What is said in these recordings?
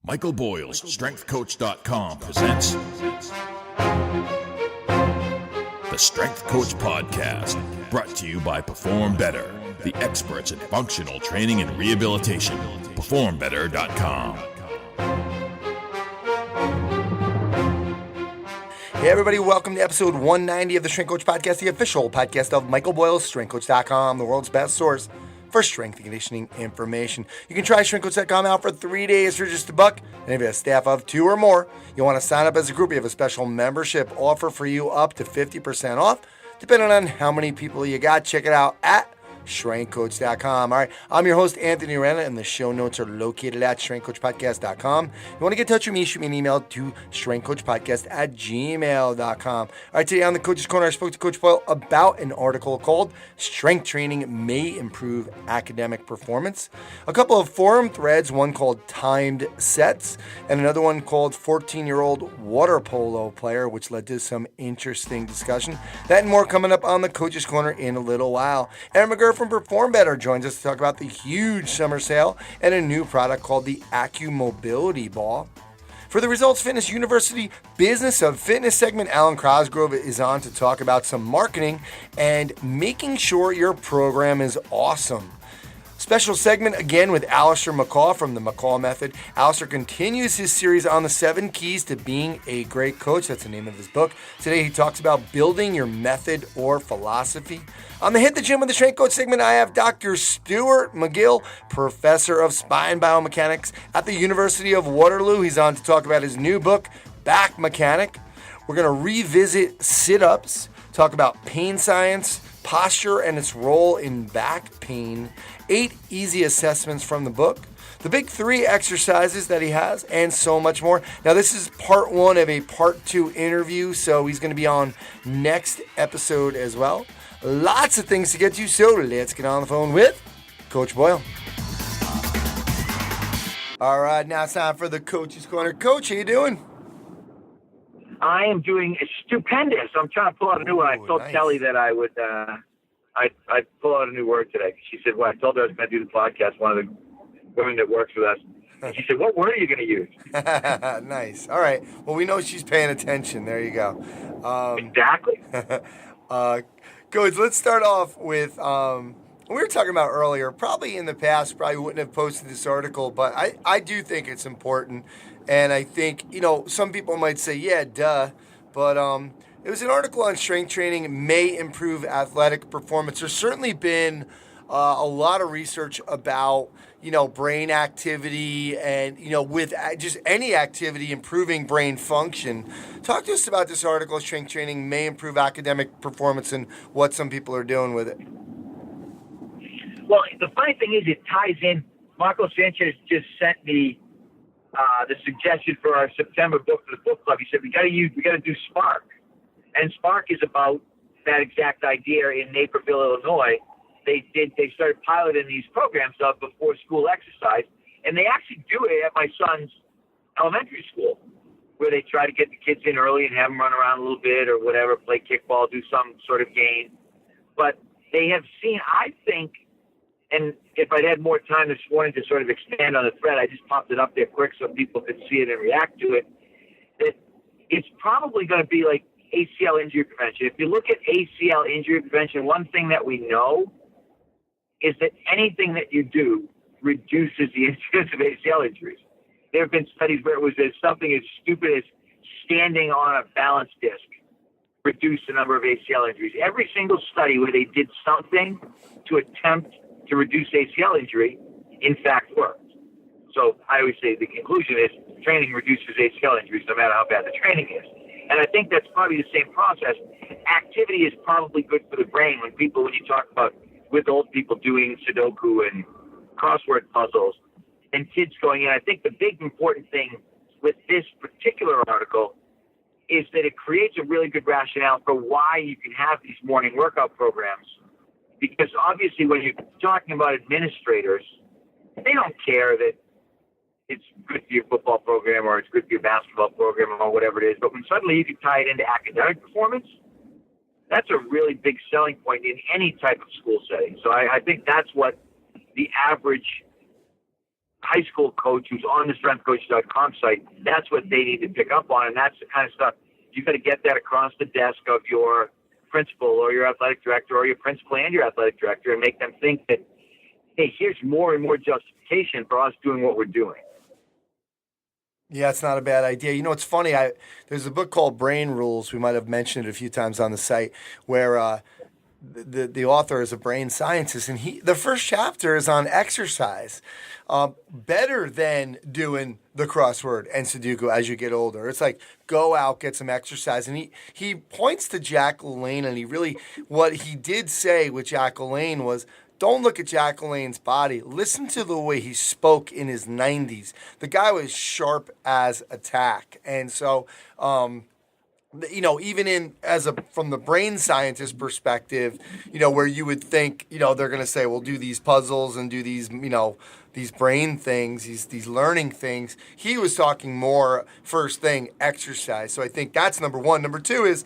Michael Boyle's StrengthCoach.com presents the Strength Coach Podcast, brought to you by Perform Better, the experts in functional training and rehabilitation. PerformBetter.com. Hey everybody, welcome to episode 190 of the Strength Coach Podcast, the official podcast of Michael Boyle's StrengthCoach.com, the world's best source for strength and conditioning information. You can try StrengthCoach.com out for 3 days for just $1, and if you have a staff of 2 or more, you want to sign up as a group, you have a special membership offer for you up to 50% off, depending on how many people you got. Check it out at StrengthCoach.com. All right, I'm your host, Anthony Arena, and the show notes are located at StrengthCoachPodcast.com. If you want to get in touch with me, shoot me an email to StrengthCoachPodcast@gmail.com. All right, today on the Coach's Corner, I spoke to Coach Boyle about an article called Strength Training May Improve Academic Performance, a couple of forum threads, one called Timed Sets, and another one called 14-Year-Old Water Polo Player, which led to some interesting discussion. That and more coming up on the Coach's Corner in a little while. Aaron Berger from Perform Better joins us to talk about the huge summer sale and a new product called the Acl Mobility Ball. For the Results Fitness University Business of Fitness segment, Alan Cosgrove is on to talk about some marketing and making sure your program is awesome. Special segment again with Alastair Mccall from the Mccall Method. Alastair continues his series on the 7 keys to being a great coach. That's the name of his book. Today he talks about building your method or philosophy. On the Hit the Gym with the Strength Coach segment, I have Dr. Stuart McGill, professor of spine biomechanics at the University of Waterloo. He's on to talk about his new book, Back Mechanic. We're going to revisit sit-ups, talk about pain science, posture and its role in back pain, 8 easy assessments from the book, the big 3 exercises that he has, and so much more. Now, this is part 1 of a part 2 interview, so he's going to be on next episode as well. Lots of things to get to, so let's get on the phone with Coach Boyle. All right, now it's time for the Coach's Corner. Coach, how you doing? I am doing stupendous. I'm trying to pull out a new one. I told nice. Kelly that I would I'd pull out a new word today. She said, well, I told her I was going to do the podcast, one of the women that works with us. And she said, what word are you going to use? Nice. All right. Well, we know she's paying attention. There you go. Exactly. Coach, let's start off with, we were talking about earlier, probably in the past, probably wouldn't have posted this article, but I do think it's important. And I think, some people might say, yeah, duh. But it was an article on strength training may improve athletic performance. There's certainly been a lot of research about, brain activity and, with just any activity improving brain function. Talk to us about this article, Strength Training May Improve Academic Performance, and what some people are doing with it. Well, the funny thing is it ties in. Marco Sanchez just sent me the suggestion for our September book for the book club. He said, we got to do Spark. And Spark is about that exact idea in Naperville, Illinois. They started piloting these programs of before school exercise, and they actually do it at my son's elementary school, where they try to get the kids in early and have them run around a little bit or whatever, play kickball, do some sort of game. But they have seen, I think, and if I'd had more time this morning to sort of expand on the thread, I just popped it up there quick so people could see it and react to it, that it's probably going to be like ACL injury prevention. If you look at ACL injury prevention, one thing that we know is that anything that you do reduces the incidence of ACL injuries. There have been studies where it was something as stupid as standing on a balance disc reduced the number of ACL injuries. Every single study where they did something to attempt to reduce ACL injury, in fact, worked. So I always say the conclusion is training reduces ACL injuries no matter how bad the training is. And I think that's probably the same process. Activity is probably good for the brain when you talk about with old people doing Sudoku and crossword puzzles and kids going in. I think the big important thing with this particular article is that it creates a really good rationale for why you can have these morning workout programs. Because obviously when you're talking about administrators, they don't care that it's good for your football program or it's good for your basketball program or whatever it is. But when suddenly you can tie it into academic performance, that's a really big selling point in any type of school setting. So I think that's what the average high school coach who's on the strengthcoach.com site, that's what they need to pick up on, and that's the kind of stuff you got to get that across the desk of your principal or your athletic director or your principal and your athletic director, and make them think that, hey, here's more and more justification for us doing what we're doing. Yeah, it's not a bad idea. You know, it's funny. There's a book called Brain Rules. We might have mentioned it a few times on the site, where the author is a brain scientist, and the first chapter is on exercise, better than doing the crossword and Sudoku as you get older. It's like, go out, get some exercise. And he points to Jack LaLanne, and what he did say with Jack LaLanne was, don't look at Jack LaLanne's body. Listen to the way he spoke in his 90s. The guy was sharp as a tack. And so, you know, even from the brain scientist perspective, you know, where you would think, you know, they're going to say, well, do these puzzles and do these, you know, these brain things, these learning things. He was talking more, first thing, exercise. So I think that's number one. Number two is,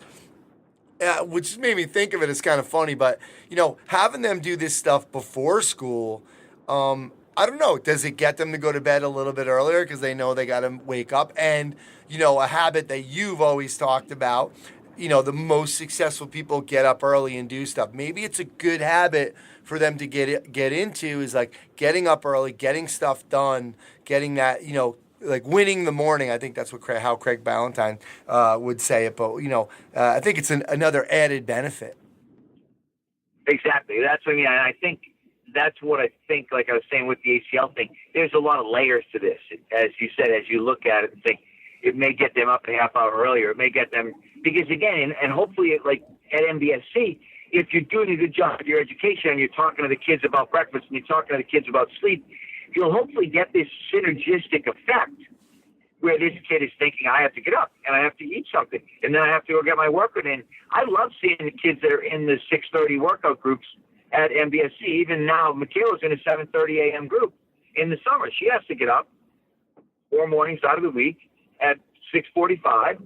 which made me think of it as kind of funny, but, you know, having them do this stuff before school, I don't know, does it get them to go to bed a little bit earlier because they know they got to wake up? And, you know, a habit that you've always talked about, you know, the most successful people get up early and do stuff. Maybe it's a good habit for them to get into, is like getting up early, getting stuff done, getting that, you know, like winning the morning. I think that's how Craig Ballantyne would say it. But, you know, I think it's another added benefit. Exactly. That's what I mean. And I think that's what I think, like I was saying with the ACL thing, there's a lot of layers to this. As you said, as you look at it and think, it may get them up a half hour earlier. It may get them, because again, and hopefully like at MBSC, if you're doing a good job with your education and you're talking to the kids about breakfast and you're talking to the kids about sleep, you'll hopefully get this synergistic effect where this kid is thinking, I have to get up and I have to eat something and then I have to go get my workout in. I love seeing the kids that are in the 6:30 workout groups at MBSC. Even now, Mccall is in a 7:30 a.m. group in the summer. She has to get up 4 mornings out of the week at 6:45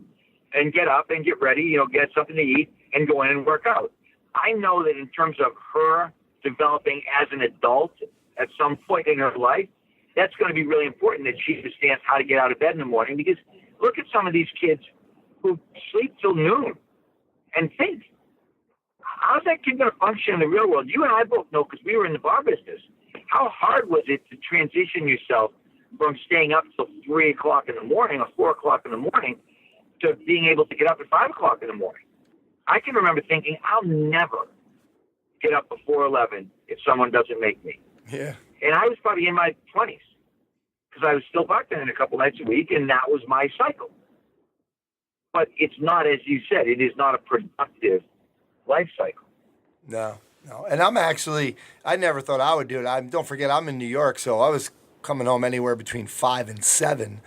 and get up and get ready, you know, get something to eat and go in and work out. I know that in terms of her developing as an adult at some point in her life, that's going to be really important that she understands how to get out of bed in the morning, because look at some of these kids who sleep till noon and think, how's that kid going to function in the real world? You and I both know, because we were in the bar business, how hard was it to transition yourself from staying up till 3 o'clock in the morning or 4 o'clock in the morning to being able to get up at 5 o'clock in the morning? I can remember thinking, I'll never get up before 11 if someone doesn't make me. Yeah. And I was probably in my 20s because I was still bartending a couple nights a week, and that was my cycle. But it's not, as you said, it is not a productive life cycle. No. And I never thought I would do it. Don't forget, I'm in New York, so I was coming home anywhere between 5 and 7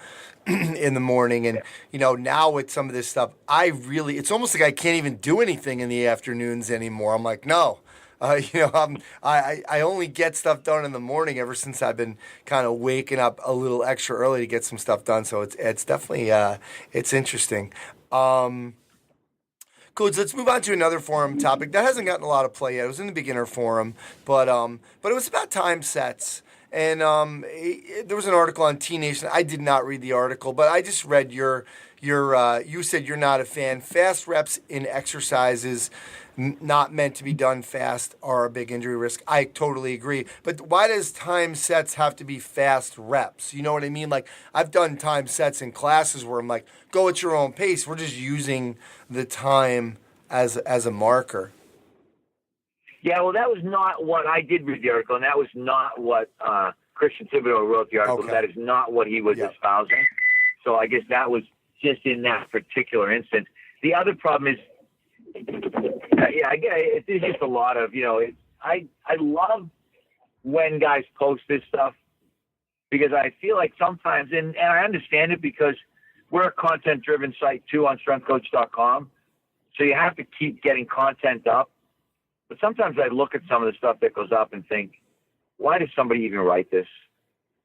in the morning. And, you know, now with some of this stuff, it's almost like I can't even do anything in the afternoons anymore. I'm like, no. You know, I only get stuff done in the morning ever since I've been kind of waking up a little extra early to get some stuff done. So it's definitely it's interesting. Cool. So let's move on to another forum topic that hasn't gotten a lot of play yet. It was in the beginner forum, but it was about time sets. And there was an article on T Nation. I did not read the article, but I just read you said you're not a fan. Fast reps in exercises not meant to be done fast are a big injury risk. I totally agree. But why does time sets have to be fast reps? You know what I mean? Like, I've done time sets in classes where I'm like, go at your own pace. We're just using the time as a marker. Yeah, well, that was not what I did read the article, and that was not what Christian Thibodeau wrote the article. Okay. That is not what he was espousing. So I guess that was just in that particular instance. The other problem is, I get it. It's just a lot of, you know, I love when guys post this stuff, because I feel like sometimes, and I understand it because we're a content-driven site too on strengthcoach.com, so you have to keep getting content up. But sometimes I look at some of the stuff that goes up and think, why does somebody even write this?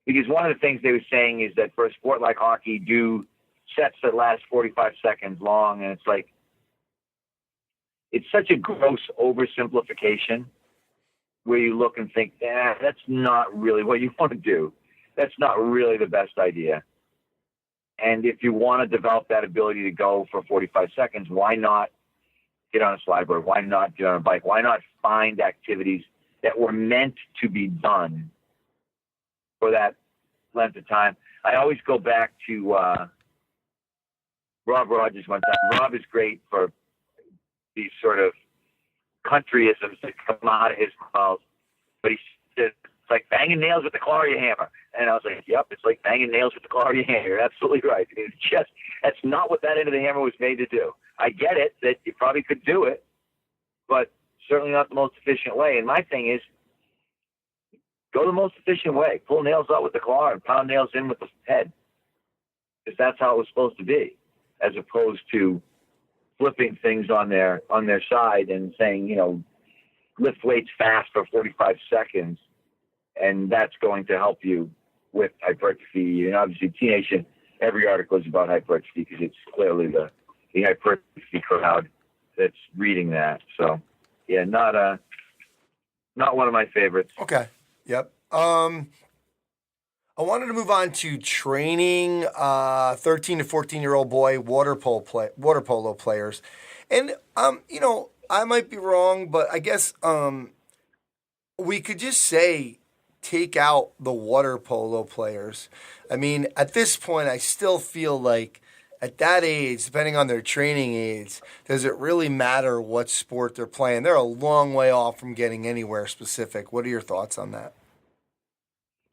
Because one of the things they were saying is that for a sport like hockey, do sets that last 45 seconds long, and it's like, it's such a gross oversimplification where you look and think, that's not really what you want to do. that's not really the best idea. And if you want to develop that ability to go for 45 seconds, why not get on a slide board? Why not get on a bike? Why not find activities that were meant to be done for that length of time? I always go back to Rob Rogers one time. Rob is great for these sort of countryisms that come out of his mouth, but he said, it's like banging nails with the claw of your hammer. And I was like, yep, it's like banging nails with the claw of your hammer. You're absolutely right. It's just, that's not what that end of the hammer was made to do. I get it that you probably could do it, but certainly not the most efficient way. And my thing is, go the most efficient way. Pull nails out with the claw and pound nails in with the head, because that's how it was supposed to be, as opposed to flipping things on their side and saying, you know, lift weights fast for 45 seconds, and that's going to help you with hypertrophy. And obviously, T-Nation, every article is about hypertrophy because it's clearly the hypertrophy crowd that's reading that. So, yeah, not one of my favorites. Okay. Yep. I wanted to move on to training 13 to 14-year-old boy water polo players. And, you know, I might be wrong, but I guess we could just say take out the water polo players. I mean, at this point, I still feel like at that age, depending on their training age, does it really matter what sport they're playing? They're a long way off from getting anywhere specific. What are your thoughts on that?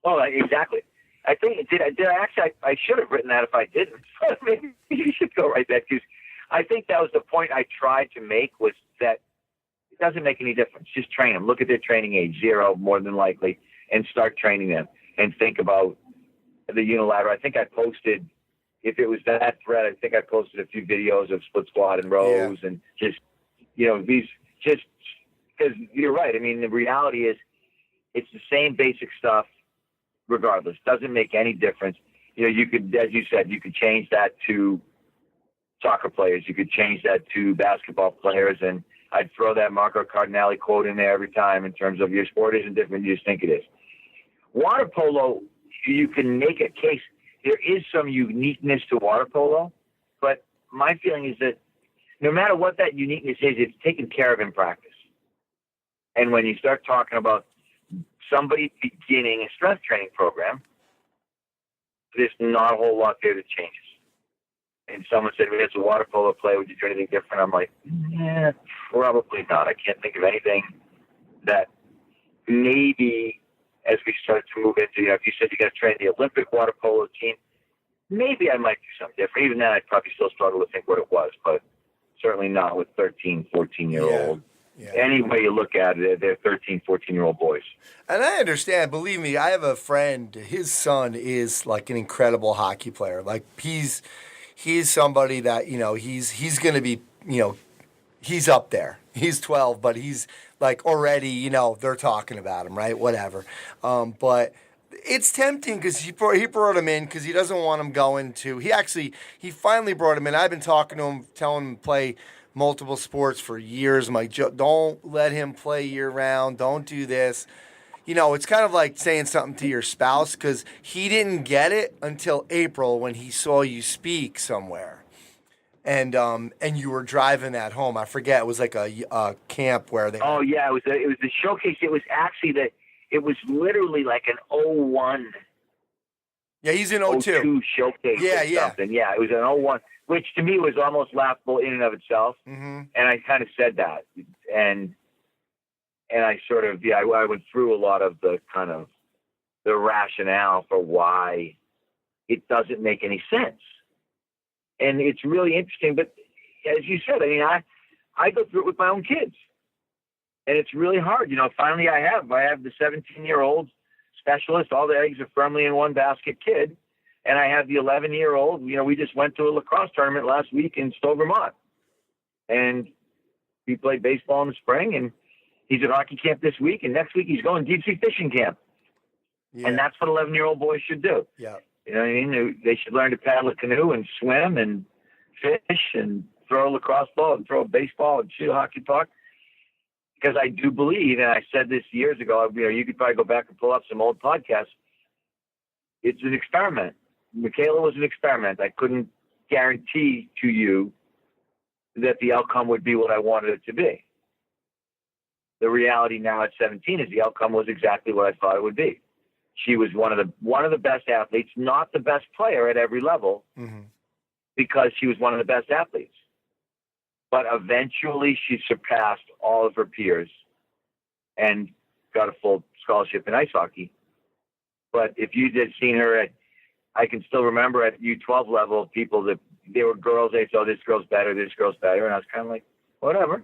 Oh, exactly. I think I should have written that if I didn't. Maybe you should go right back, because I think that was the point I tried to make, was that it doesn't make any difference. Just train them. Look at their training age, 0 more than likely, and start training them. And think about the unilateral. I think I posted, if it was that thread, I think I posted a few videos of split squat and rows, and just, you know, just because you're right. I mean, the reality is it's the same basic stuff regardless. Doesn't make any difference. You know, you could, as you said, you could change that to soccer players. You could change that to basketball players, and I'd throw that Marco Cardinale quote in there every time in terms of your sport isn't different than you just think it is. Water polo, you can make a case. There is some uniqueness to water polo, but my feeling is that no matter what that uniqueness is, it's taken care of in practice. And when you start talking about somebody beginning a strength training program, there's not a whole lot there that changes. And someone said, well, it's a water polo play. Would you do anything different? I'm like, probably not. I can't think of anything that maybe as we start to move into, you know, if you said you're going to train the Olympic water polo team, maybe I might do something different. Even then, I'd probably still struggle to think what it was, but certainly not with 13, 14-year-old. Yeah. Any way you look at it, they're 13, 14-year-old boys. And I understand. Believe me, I have a friend. His son is like an incredible hockey player. Like he's somebody that, you know, he's going to be, you know, he's up there. He's 12, but he's like already, you know, they're talking about him, right? Whatever. But it's tempting because he brought him in because he doesn't want him going to. He finally brought him in. I've been talking to him, telling him to play multiple sports for years. I'm like, don't let him play year round. Don't do this. You know, it's kind of like saying something to your spouse because he didn't get it until April when he saw you speak somewhere. And you were driving that home. I forget. It was like a camp where they. Oh yeah, it was the showcase. It was actually it was literally like an 01. Yeah, he's in 02. 02 showcase. Yeah, or something. Yeah, it was an 01, which to me was almost laughable in and of itself. Mm-hmm. And I kind of said that, and I sort of I went through a lot of the kind of the rationale for why it doesn't make any sense. And it's really interesting, but as you said, I mean, I go through it with my own kids, and it's really hard. You know, finally I have the 17-year-old specialist, all the eggs are firmly in one basket kid, and I have the 11-year-old. You know, we just went to a lacrosse tournament last week in Stowe, Vermont, and we played baseball in the spring, and he's at hockey camp this week, and next week he's going deep sea fishing camp. Yeah. And that's what 11-year-old boys should do. Yeah. You know what I mean? They should learn to paddle a canoe and swim and fish and throw a lacrosse ball and throw a baseball and shoot a hockey puck. Because I do believe, and I said this years ago, you know, you could probably go back and pull up some old podcasts. it's an experiment. Michaela was an experiment. I couldn't guarantee to you that the outcome would be what I wanted it to be. The reality now at 17 is the outcome was exactly what I thought it would be. She was one of the best athletes, not the best player at every level, because she was one of the best athletes. But eventually she surpassed all of her peers and got a full scholarship in ice hockey. But if you had seen her I can still remember at U12 level, people that they were girls, they said, oh, this girl's better, and I was kind of like, whatever.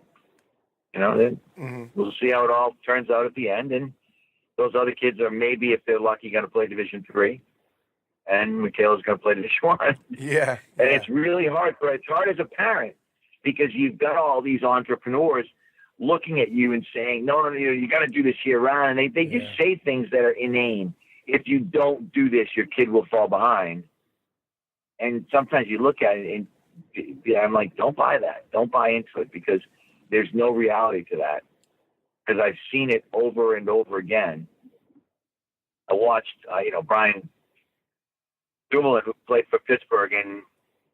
We'll see how it all turns out at the end. And those other kids are maybe, if they're lucky, going to play Division III, and Michaela's going to play Division I. Yeah. And it's really hard. It's hard as a parent because you've got all these entrepreneurs looking at you and saying, no, you got to do this year round. And they just say things that are inane. If you don't do this, your kid will fall behind. And sometimes you look at it and I'm like, don't buy that. Don't buy into it, because there's no reality to that. Because I've seen it over and over again. I watched, Brian Dumoulin, who played for Pittsburgh and,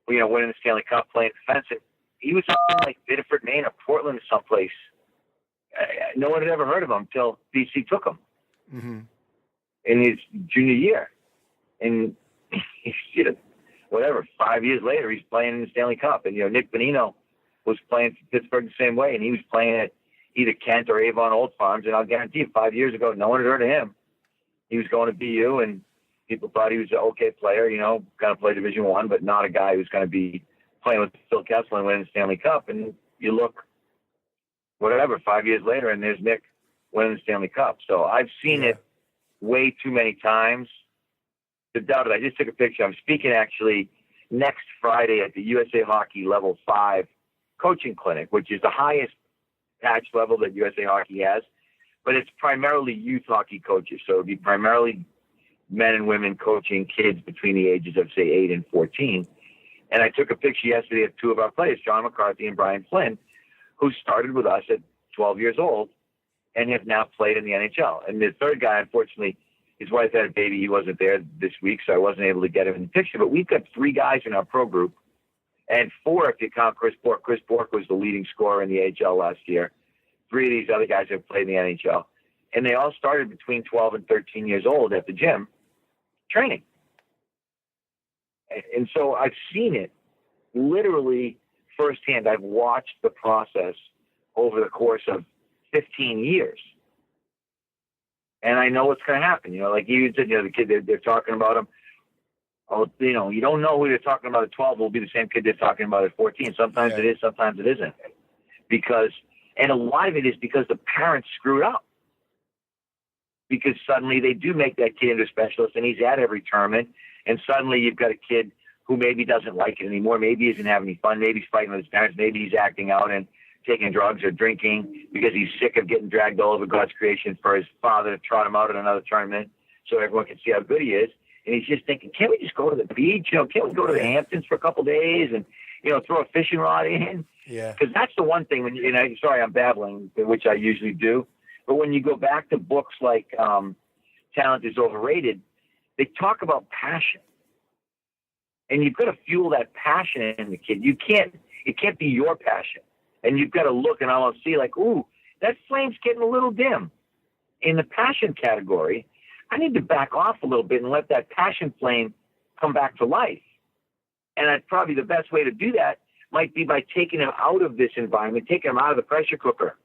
winning the Stanley Cup, playing defense. And he was in like Biddeford, Maine, or Portland, or someplace. No one had ever heard of him until BC took him in his junior year. And, 5 years later, he's playing in the Stanley Cup. And, Nick Bonino was playing for Pittsburgh the same way, and he was playing at either Kent or Avon Old Farms. And I'll guarantee you, 5 years ago, no one had heard of him. He was going to BU, and people thought he was an okay player, going to play Division I, but not a guy who's going to be playing with Phil Kessel and winning the Stanley Cup. And you look, 5 years later, and there's Nick winning the Stanley Cup. So I've seen it way too many times to doubt it. I just took a picture. I'm speaking actually next Friday at the USA Hockey Level 5 coaching clinic, which is the highest patch level that USA Hockey has, but it's primarily youth hockey coaches. So it'd be primarily men and women coaching kids between the ages of, say, 8 and 14. And I took a picture yesterday of two of our players, John McCarthy and Brian Flynn, who started with us at 12 years old and have now played in the NHL. And the third guy, unfortunately, his wife had a baby. He wasn't there this week, so I wasn't able to get him in the picture. But we've got 3 guys in our pro group, and 4 if you count Chris Bork. Chris Bork was the leading scorer in the AHL last year. 3 of these other guys have played in the NHL. And they all started between 12 and 13 years old at the gym training. And so I've seen it literally firsthand. I've watched the process over the course of 15 years. And I know what's going to happen. Like you said, the kid, they're talking about him. Oh, you don't know who they're talking about at 12 will be the same kid they're talking about at 14. Sometimes it is, sometimes it isn't. And a lot of it is because the parents screwed up. Because suddenly they do make that kid into a specialist, and he's at every tournament, and suddenly you've got a kid who maybe doesn't like it anymore. Maybe he isn't having any fun. Maybe he's fighting with his parents. Maybe he's acting out and taking drugs or drinking because he's sick of getting dragged all over God's creation for his father to trot him out at another tournament so everyone can see how good he is. And he's just thinking, can't we just go to the beach? Can't we go to the Hamptons for a couple of days and, throw a fishing rod in? Yeah. Because that's the one thing sorry, I'm babbling, which I usually do. But when you go back to books like Talent is Overrated, they talk about passion. And you've got to fuel that passion in the kid. It can't be your passion. And you've got to look and almost see like, ooh, that flame's getting a little dim. In the passion category, I need to back off a little bit and let that passion flame come back to life. And probably the best way to do that might be by taking him out of this environment, taking him out of the pressure cooker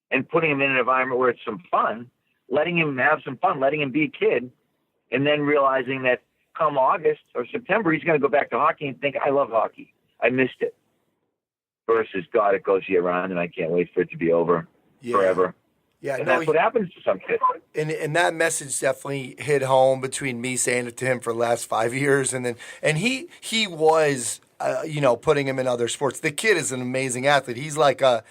and putting him in an environment where it's some fun, letting him have some fun, letting him be a kid, and then realizing that come August or September, he's going to go back to hockey and think, I love hockey. I missed it. Versus, God, it goes year round, and I can't wait for it to be over forever. Yeah, and that's what happens to some kids. And that message definitely hit home between me saying it to him for the last 5 years, and he was, putting him in other sports. The kid is an amazing athlete. He's like a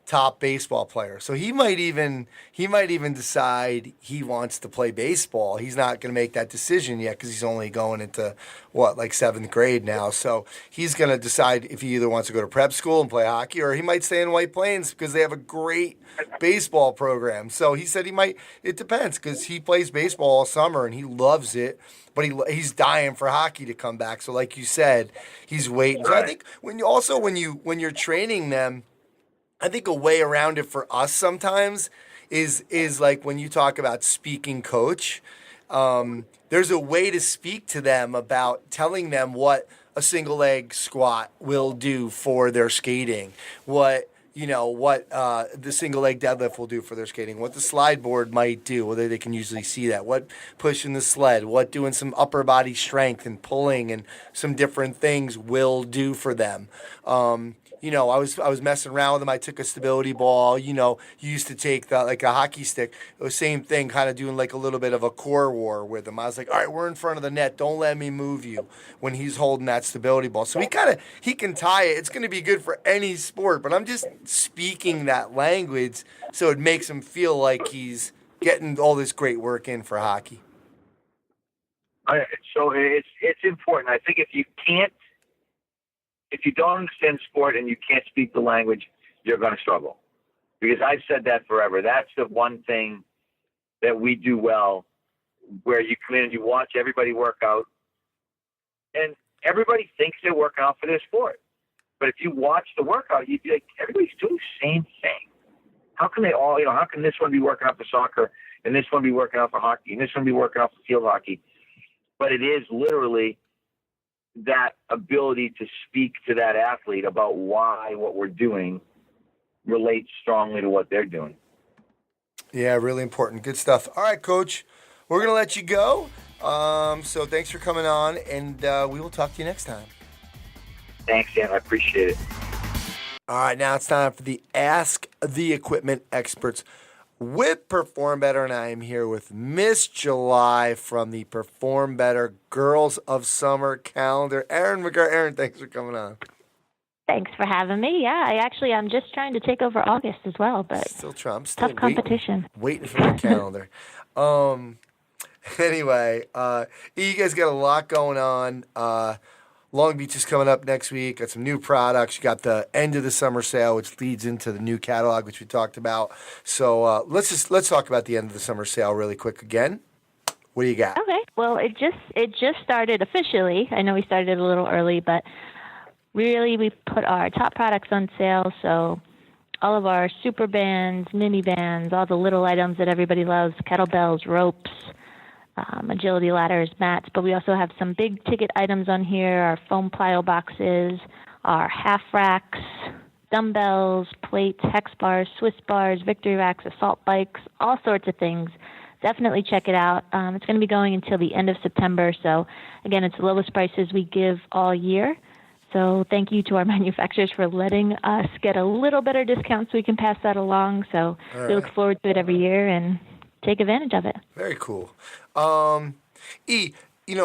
top baseball player. So he might even decide he wants to play baseball. He's not going to make that decision yet because he's only going into like 7th grade now. So he's going to decide if he either wants to go to prep school and play hockey, or he might stay in White Plains because they have a great baseball program. So he said he might. It depends because he plays baseball all summer and he loves it. But he's dying for hockey to come back. So like you said, he's waiting. So I think when you're training them, I think a way around it for us sometimes is like when you talk about speaking coach, there's a way to speak to them about telling them what a single leg squat will do for their skating, what the single leg deadlift will do for their skating, what the slide board might do, whether they can usually see that, what pushing the sled, what doing some upper body strength and pulling and some different things will do for them. I was messing around with them. I took a stability ball. You used to take like a hockey stick. It was the same thing, kind of doing like a little bit of a core war with him. I was like, all right, we're in front of the net. Don't let me move you when he's holding that stability ball. So he can tie it. It's going to be good for any sport, but I'm just speaking that language so it makes him feel like he's getting all this great work in for hockey. So it's important. I think if you don't understand sport and you can't speak the language, you're going to struggle. Because I've said that forever. That's the one thing that we do well, where you come in and you watch everybody work out, and everybody thinks they're working out for their sport. But if you watch the workout, you'd be like, everybody's doing the same thing. How can they all, how can this one be working out for soccer, and this one be working out for hockey, and this one be working out for field hockey? But it is literally that ability to speak to that athlete about why what we're doing relates strongly to what they're doing. Yeah, really important. Good stuff. All right, Coach, we're going to let you go. So thanks for coming on, and we will talk to you next time. Thanks, Dan. I appreciate it. All right, now it's time for the Ask the Equipment Experts with Perform Better, and I am here with Miss July from the Perform Better Girls of Summer calendar. Erin McGill. Erin, thanks for coming on. Thanks for having me. Yeah, I'm just trying to take over August as well, but still tough competition. Waiting for the calendar. Anyway, you guys got a lot going on. Long Beach is coming up next week. Got some new products. You got the end of the summer sale, which leads into the new catalog, which we talked about. So let's talk about the end of the summer sale really quick again. What do you got? Okay. Well, it just started officially. I know we started a little early, but really we put our top products on sale. So all of our super bands, mini bands, all the little items that everybody loves, kettlebells, ropes, agility ladders, mats, but we also have some big ticket items on here, our foam plyo boxes, our half racks, dumbbells, plates, hex bars, Swiss bars, victory racks, assault bikes, all sorts of things. Definitely check it out. It's going to be going until the end of September, so again, it's the lowest prices we give all year. So thank you to our manufacturers for letting us get a little better discount so we can pass that along. So we look forward to it every year and take advantage of it. Very cool.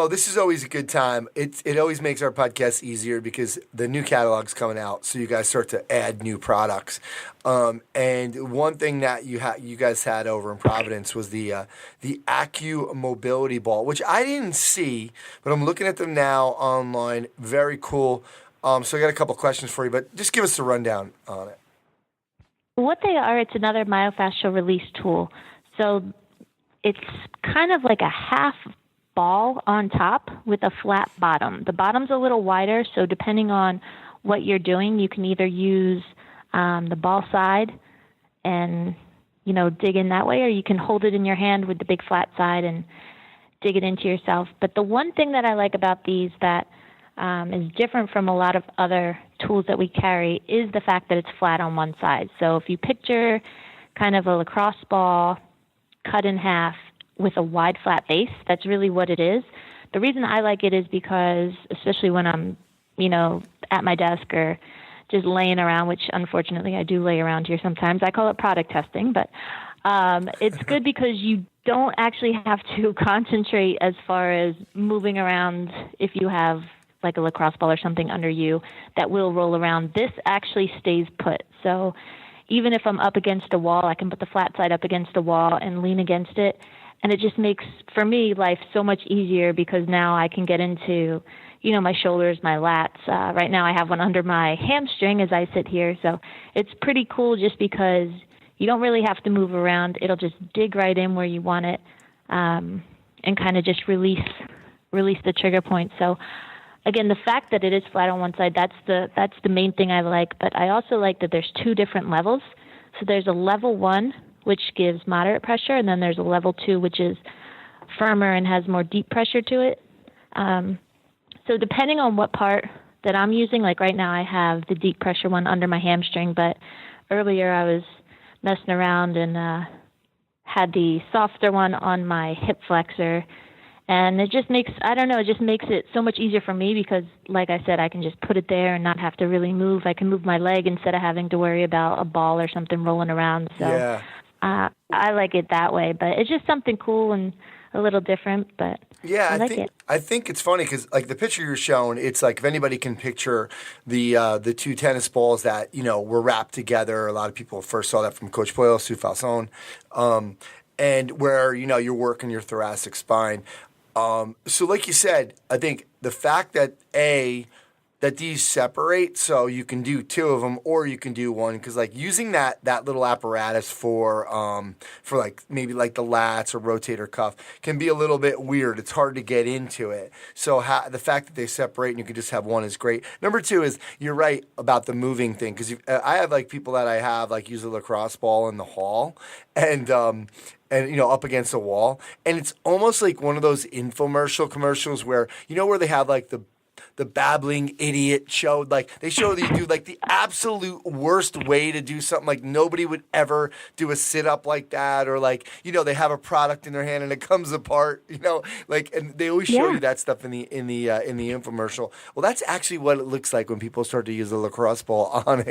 This is always a good time. It always makes our podcast easier because the new catalog's coming out, so you guys start to add new products. And one thing that you guys had over in Providence was the Acl Mobility Ball, which I didn't see, but I'm looking at them now online. Very cool. So I got a couple questions for you, but just give us a rundown on it. What they are, it's another myofascial release tool. So it's kind of like a half ball on top with a flat bottom. The bottom's a little wider, so depending on what you're doing, you can either use the ball side and, dig in that way, or you can hold it in your hand with the big flat side and dig it into yourself. But the one thing that I like about these that is different from a lot of other tools that we carry is the fact that it's flat on one side. So if you picture kind of a lacrosse ball cut in half with a wide flat base, that's really what it is. The reason I like it is because, especially when I'm, at my desk or just laying around, which unfortunately I do lay around here sometimes. I call it product testing, but it's good because you don't actually have to concentrate as far as moving around if you have like a lacrosse ball or something under you that will roll around. This actually stays put. So even if I'm up against a wall, I can put the flat side up against the wall and lean against it. And it just makes, for me, life so much easier because now I can get into, my shoulders, my lats. Right now I have one under my hamstring as I sit here. So it's pretty cool just because you don't really have to move around. It'll just dig right in where you want it, and kind of just release the trigger point. So again, the fact that it is flat on one side, that's the main thing I like. But I also like that there's 2 different levels. So there's a level 1, which gives moderate pressure, and then there's a level 2, which is firmer and has more deep pressure to it. So depending on what part that I'm using, like right now I have the deep pressure one under my hamstring, but earlier I was messing around and had the softer one on my hip flexor. And it just makes, it just makes it so much easier for me because, like I said, I can just put it there and not have to really move. I can move my leg instead of having to worry about a ball or something rolling around. So Yeah. I like it that way. But it's just something cool and a little different. But Yeah, I think it's funny because like the picture you're showing, it's like if anybody can picture the 2 tennis balls that were wrapped together. A lot of people first saw that from Coach Boyle, Sue Falsone, and where you're working your thoracic spine. So like you said, I think the fact that that these separate, so you can do 2 of them or you can do 1, because like using that little apparatus for like maybe like the lats or rotator cuff can be a little bit weird. It's hard to get into it. So the fact that they separate and you can just have 1 is great. Number 2 is you're right about the moving thing, because I have like people that I have like use a lacrosse ball in the hall and up against a wall, and it's almost like one of those infomercial commercials where where they have like the babbling idiot show, like they show that you do like the absolute worst way to do something, like nobody would ever do a sit-up like that, or like they have a product in their hand and it comes apart, like, and they always show you that stuff in the infomercial. Well, that's actually what it looks like when people start to use a lacrosse ball on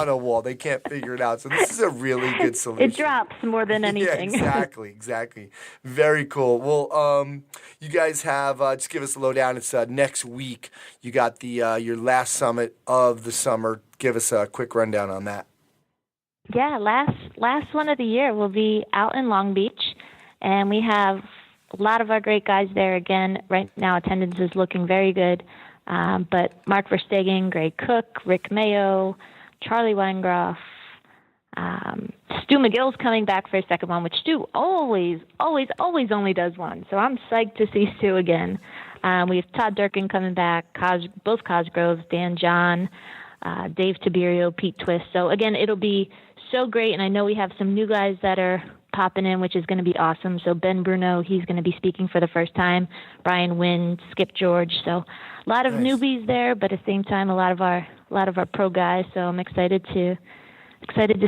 a wall. They can't figure it out. So this is a really good solution. It drops more than anything. Yeah, exactly. Very cool. Well, you guys have just give us a lowdown. It's next week. You got the your last summit of the summer. Give us a quick rundown on that. Yeah, last one of the year will be out in Long Beach, and we have a lot of our great guys there again. Right now, attendance is looking very good. But Mark Verstegen, Greg Cook, Rick Mayo, Charlie Weingroff, Stu McGill's coming back for a second one, which Stu always only does one. So I'm psyched to see Stu again. We have Todd Durkin coming back, both Cosgroves, Dan John, Dave Tiberio, Pete Twist. So again, it'll be so great. And I know we have some new guys that are popping in, which is going to be awesome. So Ben Bruno, he's going to be speaking for the first time. Brian Wynn, Skip George. So a lot of newbies there, but at the same time, a lot of our pro guys. So I'm excited to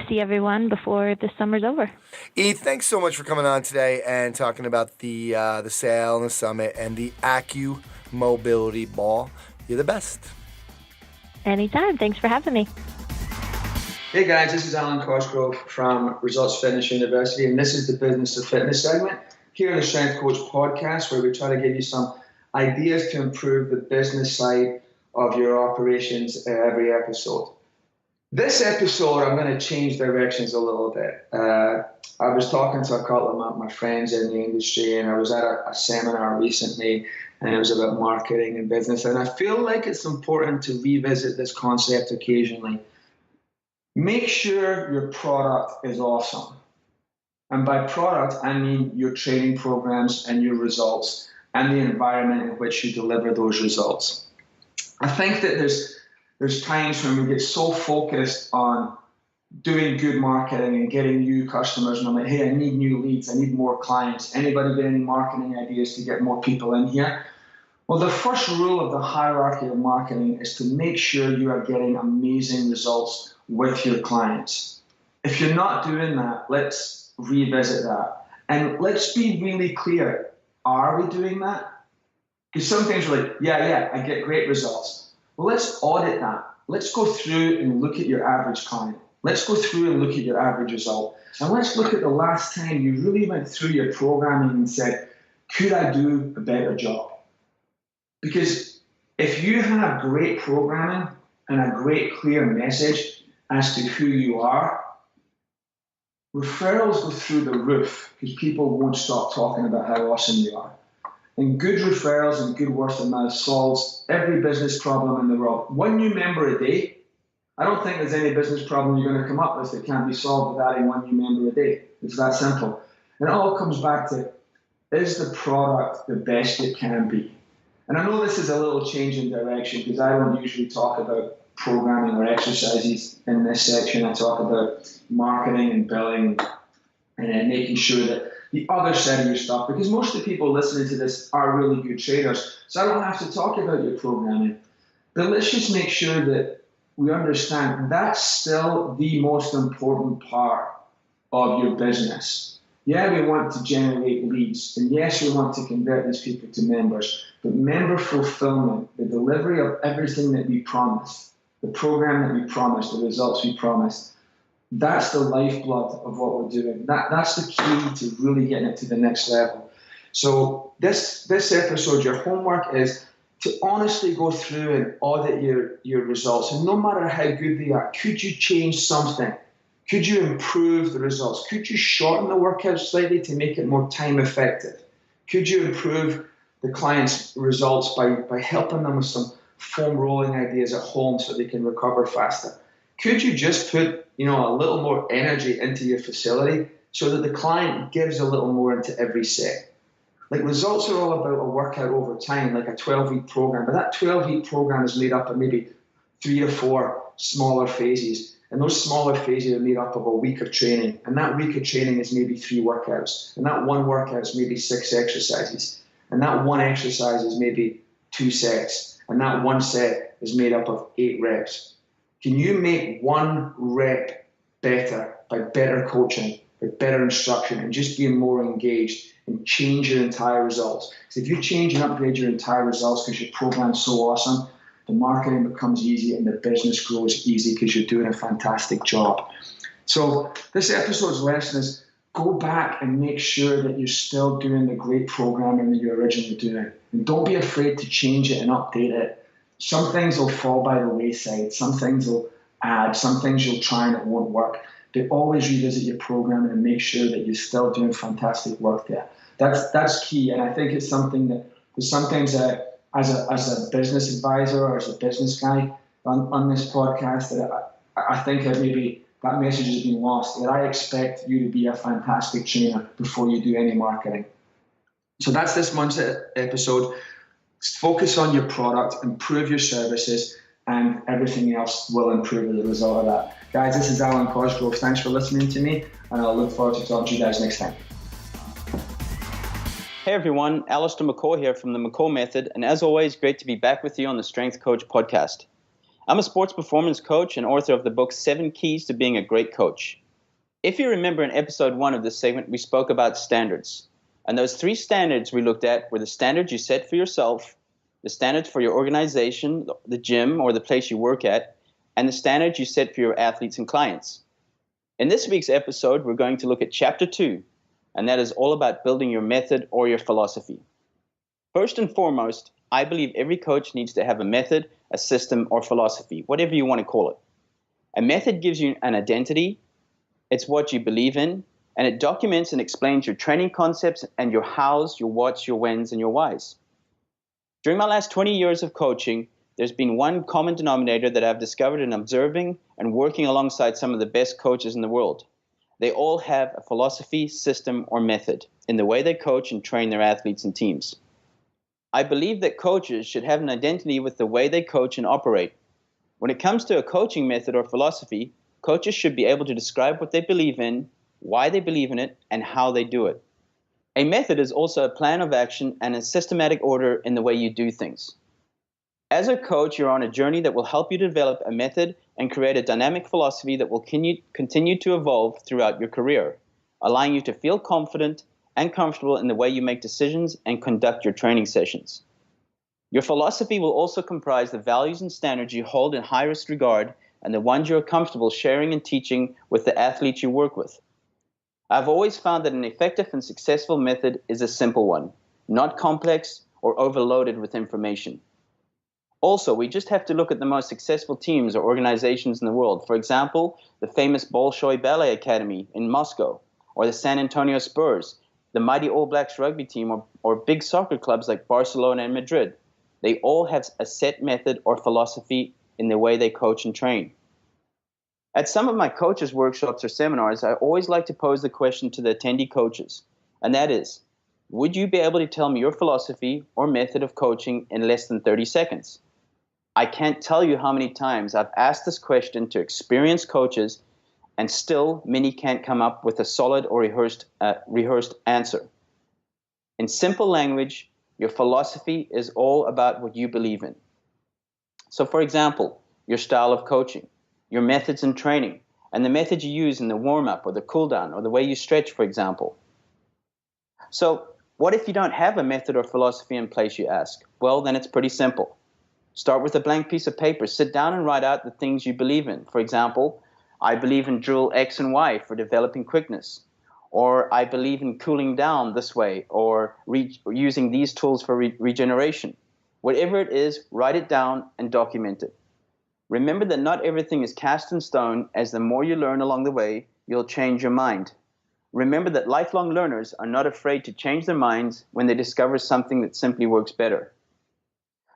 see everyone before the summer's over. E, thanks so much for coming on today and talking about the sale and the summit and the Acl Mobility Ball. You're the best. Anytime. Thanks for having me. Hey guys, this is Alan Cosgrove from Results Fitness University, and this is the Business of Fitness segment here on the Strength Coach podcast, where we try to give you some ideas to improve the business side of your operations every episode. This episode, I'm going to change directions a little bit. I was talking to a couple of my friends in the industry, and I was at a seminar recently, and it was about marketing and business, and I feel like it's important to revisit this concept occasionally. Make sure your product is awesome. And by product, I mean your training programs and your results and the environment in which you deliver those results. I think that there's times when we get so focused on doing good marketing and getting new customers, and I'm like, hey, I need new leads, I need more clients. Anybody got any marketing ideas to get more people in here? Well, the first rule of the hierarchy of marketing is to make sure you are getting amazing results with your clients. If you're not doing that, let's revisit that. And let's be really clear. Are we doing that? Because some things are like, yeah, I get great results. Well, let's audit that. Let's go through and look at your average client. Let's go through and look at your average result. And let's look at the last time you really went through your programming and said, could I do a better job? Because if you have great programming and a great clear message as to who you are, referrals go through the roof because people won't stop talking about how awesome you are. And good referrals and good word of mouth solves every business problem in the world. One new member a day, I don't think there's any business problem you're going to come up with that can't be solved with adding one new member a day. It's that simple. And it all comes back to, is the product the best it can be? And I know this is a little change in direction because I don't usually talk about programming or exercises in this section. I talk about marketing and billing and then making sure that the other side of your stuff, because most of the people listening to this are really good trainers, so I don't have to talk about your programming. But let's just make sure that we understand that's still the most important part of your business. Yeah, we want to generate leads, and yes, we want to convert these people to members, but member fulfillment, the delivery of everything that we promised, the program that we promised, the results we promised, that's the lifeblood of what we're doing. That's the key to really getting it to the next level. So this episode, your homework is to honestly go through and audit your results. And no matter how good they are, could you change something? Could you improve the results? Could you shorten the workout slightly to make it more time effective? Could you improve the client's results by helping them with some foam rolling ideas at home so they can recover faster? Could you just put a little more energy into your facility so that the client gives a little more into every set? Like, results are all about a workout over time, like a 12-week program. But that 12-week program is made up of maybe 3 or 4 smaller phases. And those smaller phases are made up of a week of training. And that week of training is maybe 3 workouts. And that one workout is maybe 6 exercises. And that one exercise is maybe 2 sets. And that one set is made up of 8 reps. Can you make one rep better by better coaching, by better instruction, and just being more engaged and change your entire results? Because if you change and upgrade your entire results because your program's so awesome, the marketing becomes easy and the business grows easy because you're doing a fantastic job. So this episode's lesson is go back and make sure that you're still doing the great programming that you're originally doing. And don't be afraid to change it and update it. Some things will fall by the wayside. Some things will add. Some things you'll try and it won't work. But always revisit your programming and make sure that you're still doing fantastic work there. That's key. And I think it's something that sometimes as a business advisor or as a business guy on this podcast, that I think that maybe that message has been lost. That I expect you to be a fantastic trainer before you do any marketing. So that's this month's episode. Focus on your product, improve your services, and everything else will improve as a result of that. Guys, this is Alan Cosgrove. Thanks for listening to me, and I'll look forward to talking to you guys next time. Hey everyone, Alastair Mccall here from the Mccall Method, and as always, great to be back with you on the Strength Coach podcast. I'm a sports performance coach and author of the book 7 Keys to Being a Great Coach. If you remember in episode 1 of this segment, we spoke about standards. And those 3 standards we looked at were the standards you set for yourself, the standards for your organization, the gym or the place you work at, and the standards you set for your athletes and clients. In this week's episode, we're going to look at Chapter 2, and that is all about building your method or your philosophy. First and foremost, I believe every coach needs to have a method, a system, or philosophy, whatever you want to call it. A method gives you an identity, it's what you believe in, and it documents and explains your training concepts and your hows, your whats, your whens, and your whys. During my last 20 years of coaching, there's been one common denominator that I've discovered in observing and working alongside some of the best coaches in the world. They all have a philosophy, system, or method in the way they coach and train their athletes and teams. I believe that coaches should have an identity with the way they coach and operate. When it comes to a coaching method or philosophy, coaches should be able to describe what they believe in, why they believe in it, and how they do it. A method is also a plan of action and a systematic order in the way you do things. As a coach, you're on a journey that will help you develop a method and create a dynamic philosophy that will continue to evolve throughout your career, allowing you to feel confident and comfortable in the way you make decisions and conduct your training sessions. Your philosophy will also comprise the values and standards you hold in highest regard and the ones you're comfortable sharing and teaching with the athletes you work with. I've always found that an effective and successful method is a simple one, not complex or overloaded with information. Also, we just have to look at the most successful teams or organizations in the world. For example, the famous Bolshoi Ballet Academy in Moscow, or the San Antonio Spurs, the mighty All Blacks rugby team, or big soccer clubs like Barcelona and Madrid. They all have a set method or philosophy in the way they coach and train. At some of my coaches' workshops or seminars, I always like to pose the question to the attendee coaches, and that is, would you be able to tell me your philosophy or method of coaching in less than 30 seconds? I can't tell you how many times I've asked this question to experienced coaches, and still many can't come up with a solid or rehearsed answer. In simple language, your philosophy is all about what you believe in. So, for example, your style of coaching, your methods in training, and the method you use in the warm-up or the cool-down or the way you stretch, for example. So, what if you don't have a method or philosophy in place, you ask? Well, then it's pretty simple. Start with a blank piece of paper. Sit down and write out the things you believe in. For example, I believe in drill X and Y for developing quickness. Or I believe in cooling down this way, or using these tools for regeneration. Whatever it is, write it down and document it. Remember that not everything is cast in stone, as the more you learn along the way, you'll change your mind. Remember that lifelong learners are not afraid to change their minds when they discover something that simply works better.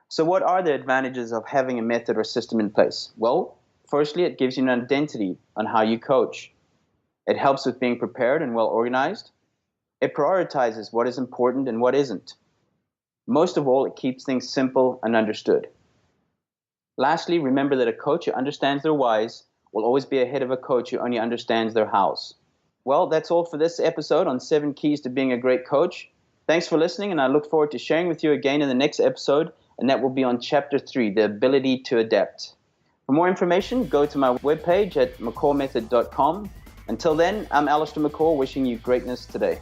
So what are the advantages of having a method or system in place? Well, firstly, it gives you an identity on how you coach. It helps with being prepared and well organized. It prioritizes what is important and what isn't. Most of all, it keeps things simple and understood. Lastly, remember that a coach who understands their whys will always be ahead of a coach who only understands their hows. Well, that's all for this episode on 7 Keys to Being a Great Coach. Thanks for listening, and I look forward to sharing with you again in the next episode, and that will be on Chapter 3, The Ability to Adapt. For more information, go to my webpage at mccallmethod.com. Until then, I'm Alastair Mccall, wishing you greatness today.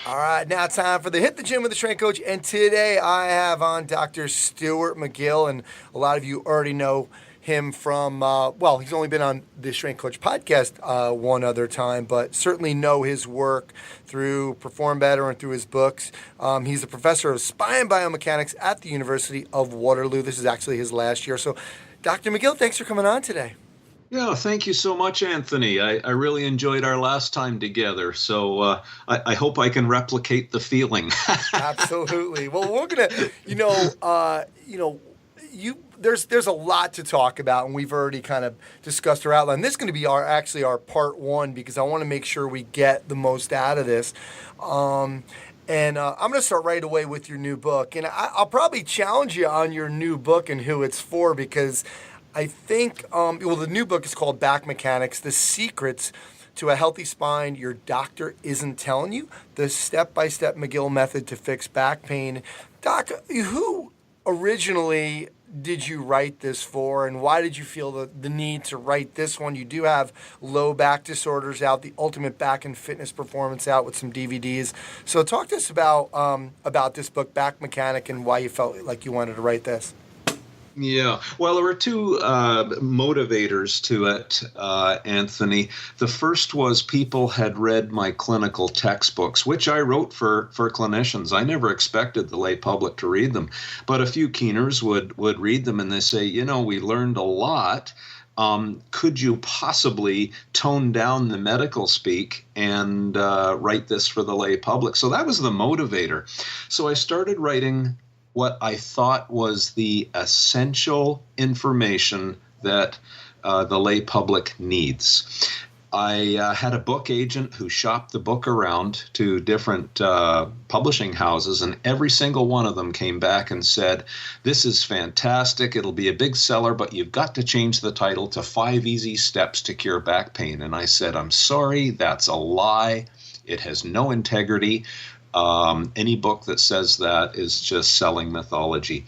All right, now time for the Hit the Gym with the Strength Coach, and today I have on Dr. Stuart McGill, and a lot of you already know him from, he's only been on the Strength Coach podcast one other time, but certainly know his work through Perform Better and through his books. He's a professor of spine biomechanics at the University of Waterloo. This is actually his last year. So, Dr. McGill, thanks for coming on today. Yeah, thank you so much, Anthony. I really enjoyed our last time together, so I hope I can replicate the feeling. Absolutely. Well, we're gonna, there's a lot to talk about, and we've already kind of discussed our outline. This is going to be our part 1, because I want to make sure we get the most out of this. And I'm going to start right away with your new book, and I'll probably challenge you on your new book and who it's for, because I think, the new book is called Back Mechanics, The Secrets to a Healthy Spine Your Doctor Isn't Telling You, the step-by-step McGill method to fix back pain. Doc, who originally did you write this for, and why did you feel the need to write this one? You do have Low Back Disorders out, the Ultimate Back and Fitness Performance out with some DVDs. So talk to us about this book, Back Mechanic, and why you felt like you wanted to write this. Yeah, well, there were 2 motivators to it, Anthony. The first was people had read my clinical textbooks, which I wrote for clinicians. I never expected the lay public to read them, but a few keeners would read them, and they say, we learned a lot. Could you possibly tone down the medical speak and write this for the lay public? So that was the motivator. So I started writing what I thought was the essential information that the lay public needs. I had a book agent who shopped the book around to different publishing houses, and every single one of them came back and said, this is fantastic, it'll be a big seller, but you've got to change the title to 5 Easy Steps to Cure Back Pain. And I said, I'm sorry, that's a lie. It has no integrity. Any book that says that is just selling mythology.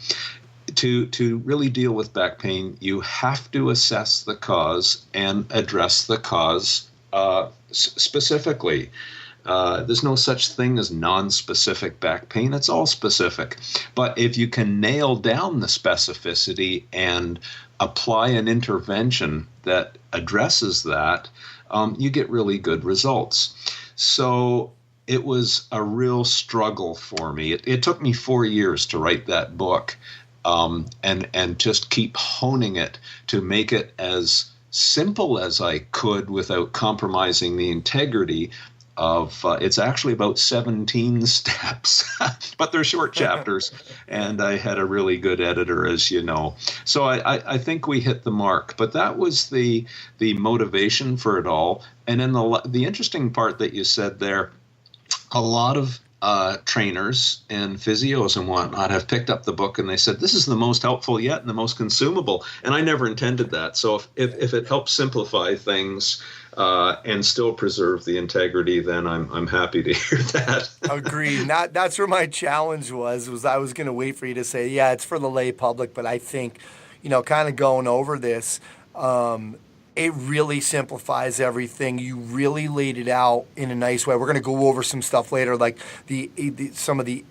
To really deal with back pain, you have to assess the cause and address the cause specifically. There's no such thing as non-specific back pain. It's all specific. But if you can nail down the specificity and apply an intervention that addresses that, you get really good results. So it was a real struggle for me. It took me 4 years to write that book. and just keep honing it to make it as simple as I could without compromising the integrity of it's actually about 17 steps, but they're short chapters, and I had a really good editor, as you know. So I think we hit the mark, but that was the motivation for it all. And then the interesting part that you said there, a lot of trainers and physios and whatnot have picked up the book and they said, this is the most helpful yet and the most consumable. And I never intended that. So if it helps simplify things and still preserve the integrity, then I'm happy to hear that. Agreed. That's where my challenge was I was going to wait for you to say, yeah, it's for the lay public. But I think, kind of going over this, it really simplifies everything. You really laid it out in a nice way. We're going to go over some stuff later, like some of the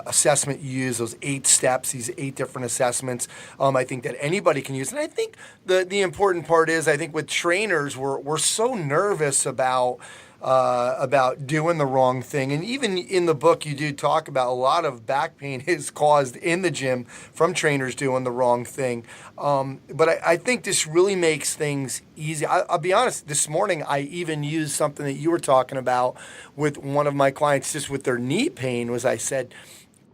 assessment you use, those 8 steps, these 8 different assessments. I think that anybody can use. And I think the important part is, I think with trainers, we're so nervous about doing the wrong thing. And even in the book, you do talk about a lot of back pain is caused in the gym from trainers doing the wrong thing. But I think this really makes things easy. I'll be honest, this morning I even used something that you were talking about with one of my clients, just with their knee pain, was I said,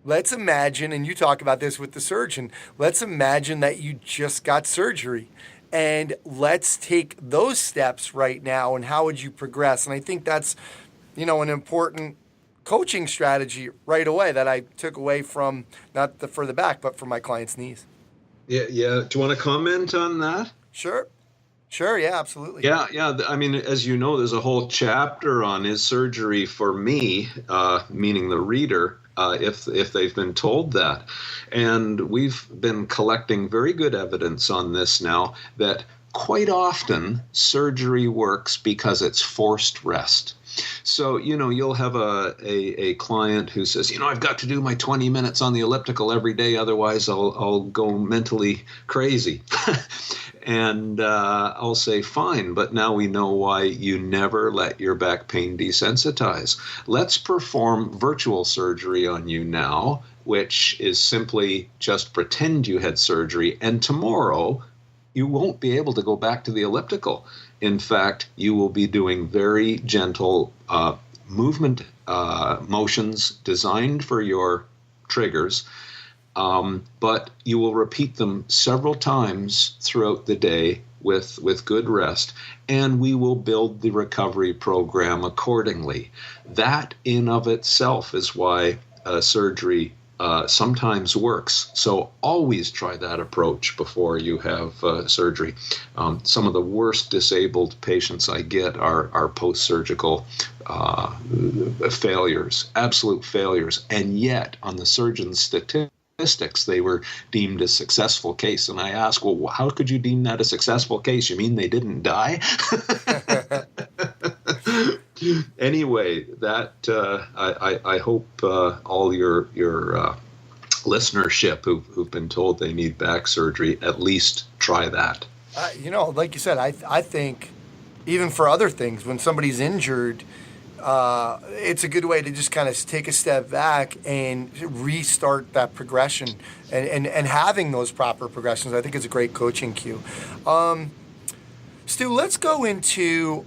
let's imagine, and you talk about this with the surgeon, let's imagine that you just got surgery. And let's take those steps right now, and how would you progress? And I think that's, an important coaching strategy right away that I took away from not for the back, but for my clients' knees. Yeah. Do you want to comment on that? Sure. Yeah, absolutely. Yeah. I mean, as you know, there's a whole chapter on is surgery for me, meaning the reader, if they've been told that. And we've been collecting very good evidence on this now that quite often surgery works because it's forced rest. So, you'll have a client who says, I've got to do my 20 minutes on the elliptical every day, otherwise I'll go mentally crazy. And I'll say, fine, but now we know why you never let your back pain desensitize. Let's perform virtual surgery on you now, which is simply just pretend you had surgery, and tomorrow you won't be able to go back to the elliptical. In fact, you will be doing very gentle movement motions designed for your triggers, but you will repeat them several times throughout the day with good rest, and we will build the recovery program accordingly. That in of itself is why surgery sometimes works. So always try that approach before you have surgery. Some of the worst disabled patients I get are post-surgical failures, absolute failures, and yet on the surgeon's statistics, they were deemed a successful case. And I ask, well, how could you deem that a successful case? You mean they didn't die? Anyway, that I hope all your listenership who've been told they need back surgery at least try that. Like you said, I think even for other things, when somebody's injured, it's a good way to just kind of take a step back and restart that progression, and having those proper progressions, I think, is a great coaching cue. Stu, let's go into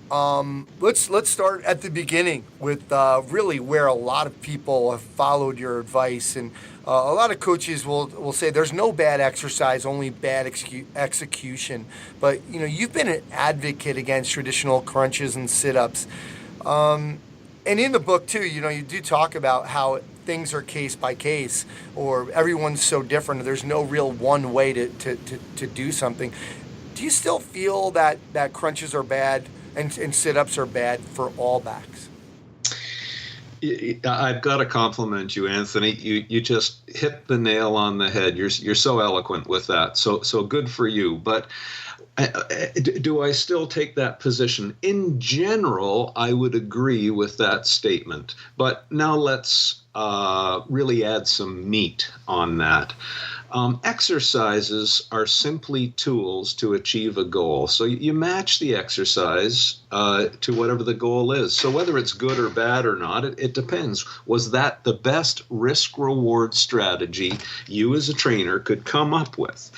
let's start at the beginning with really where a lot of people have followed your advice, and a lot of coaches will say there's no bad exercise, only bad execution. But you've been an advocate against traditional crunches and sit-ups, and in the book too, you do talk about how things are case by case, or everyone's so different. There's no real one way to do something. Do you still feel that crunches are bad and sit-ups are bad for all backs? I've got to compliment you, Anthony. You just hit the nail on the head. You're so eloquent with that. So good for you. But do I still take that position? In general, I would agree with that statement. But now let's really add some meat on that. Exercises are simply tools to achieve a goal. So you match the exercise to whatever the goal is. So whether it's good or bad or not, it depends. Was that the best risk-reward strategy you as a trainer could come up with?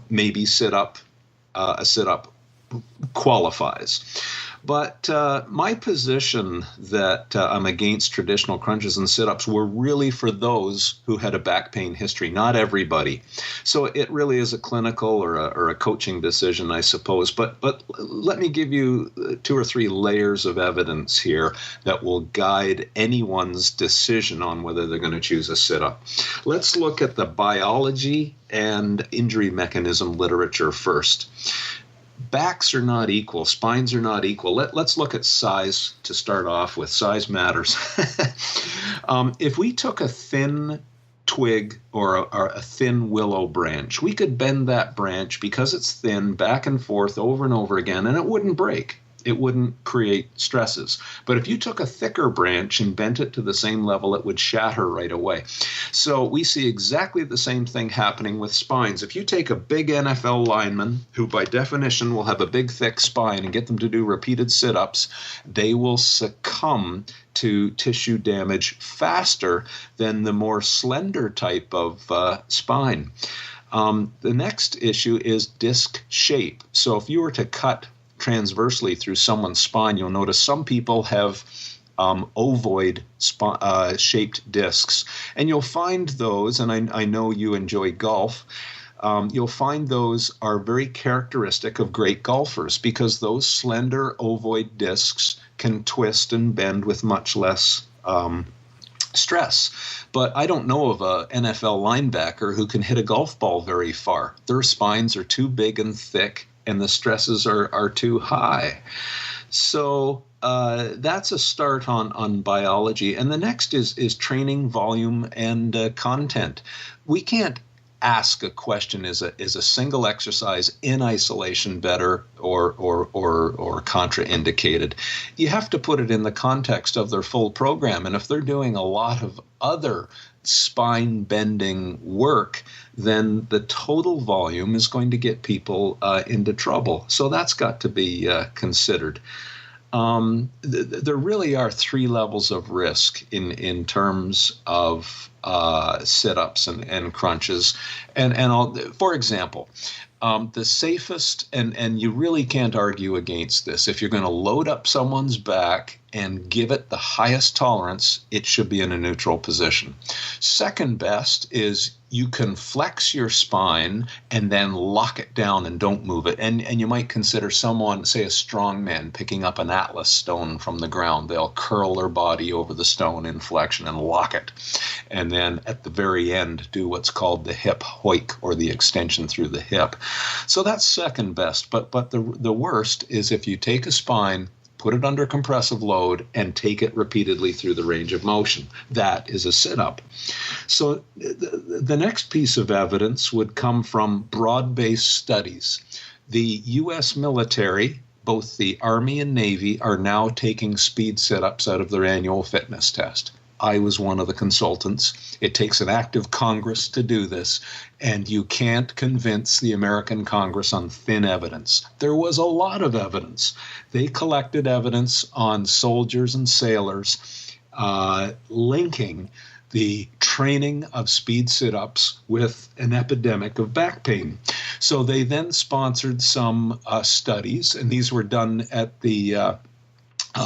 Maybe a sit-up qualifies. But my position that I'm against traditional crunches and sit-ups were really for those who had a back pain history, not everybody. So it really is a clinical or a coaching decision, I suppose. But let me give you 2 or 3 layers of evidence here that will guide anyone's decision on whether they're going to choose a sit-up. Let's look at the biology and injury mechanism literature first. Backs are not equal. Spines are not equal. Let's look at size to start off with. Size matters. If we took a thin twig or a thin willow branch, we could bend that branch because it's thin back and forth over and over again, and it wouldn't break. It wouldn't create stresses. But if you took a thicker branch and bent it to the same level, it would shatter right away. So we see exactly the same thing happening with spines. If you take a big NFL lineman, who by definition will have a big, thick spine, and get them to do repeated sit-ups, they will succumb to tissue damage faster than the more slender type of spine. The next issue is disc shape. So if you were to cut transversely through someone's spine, you'll notice some people have ovoid shaped discs. And you'll find those, and I know you enjoy golf, you'll find those are very characteristic of great golfers because those slender ovoid discs can twist and bend with much less stress. But I don't know of a NFL linebacker who can hit a golf ball very far. Their spines are too big and thick, and the stresses are too high. So that's a start on biology. And the next is training volume and content. We can't ask a question, is a single exercise in isolation better or contraindicated? You have to put it in the context of their full program. And if they're doing a lot of other spine bending work, then the total volume is going to get people into trouble. So that's got to be considered. There really are 3 levels of risk in terms of sit-ups and crunches. And for example, the safest, and you really can't argue against this, if you're going to load up someone's back and give it the highest tolerance, it should be in a neutral position. Second best is you can flex your spine and then lock it down and don't move it. And you might consider someone, say a strongman, picking up an Atlas stone from the ground. They'll curl their body over the stone in flexion and lock it. And then at the very end, do what's called the hip hoik, or the extension through the hip. So that's second best. But the worst is if you take a spine, put it under compressive load, and take it repeatedly through the range of motion. That is a sit-up. So the next piece of evidence would come from broad-based studies. The U.S. military, both the Army and Navy, are now taking speed sit-ups out of their annual fitness test. I was one of the consultants. It takes an act of Congress to do this, and you can't convince the American Congress on thin evidence. There was a lot of evidence. They collected evidence on soldiers and sailors linking the training of speed sit-ups with an epidemic of back pain. So they then sponsored some studies, and these were done at the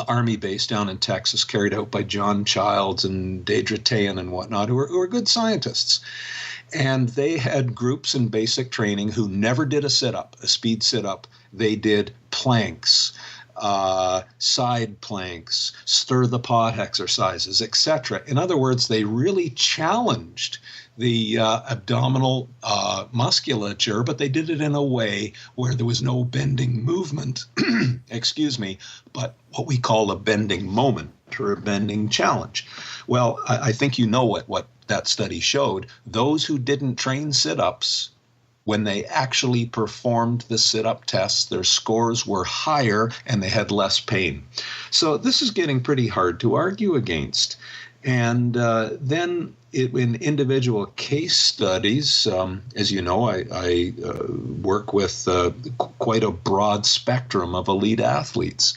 Army base down in Texas, carried out by John Childs and Deidre Tayan and whatnot, who are good scientists. And they had groups in basic training who never did a sit-up, a speed sit-up. They did planks, side planks, stir the pot exercises, etc. In other words, they really challenged the abdominal musculature, but they did it in a way where there was no bending movement, excuse me, but what we call a bending moment or a bending challenge. Well, I think you know what that study showed. Those who didn't train sit-ups, when they actually performed the sit-up tests, their scores were higher and they had less pain. So this is getting pretty hard to argue against. And then in individual case studies, as you know, I work with quite a broad spectrum of elite athletes.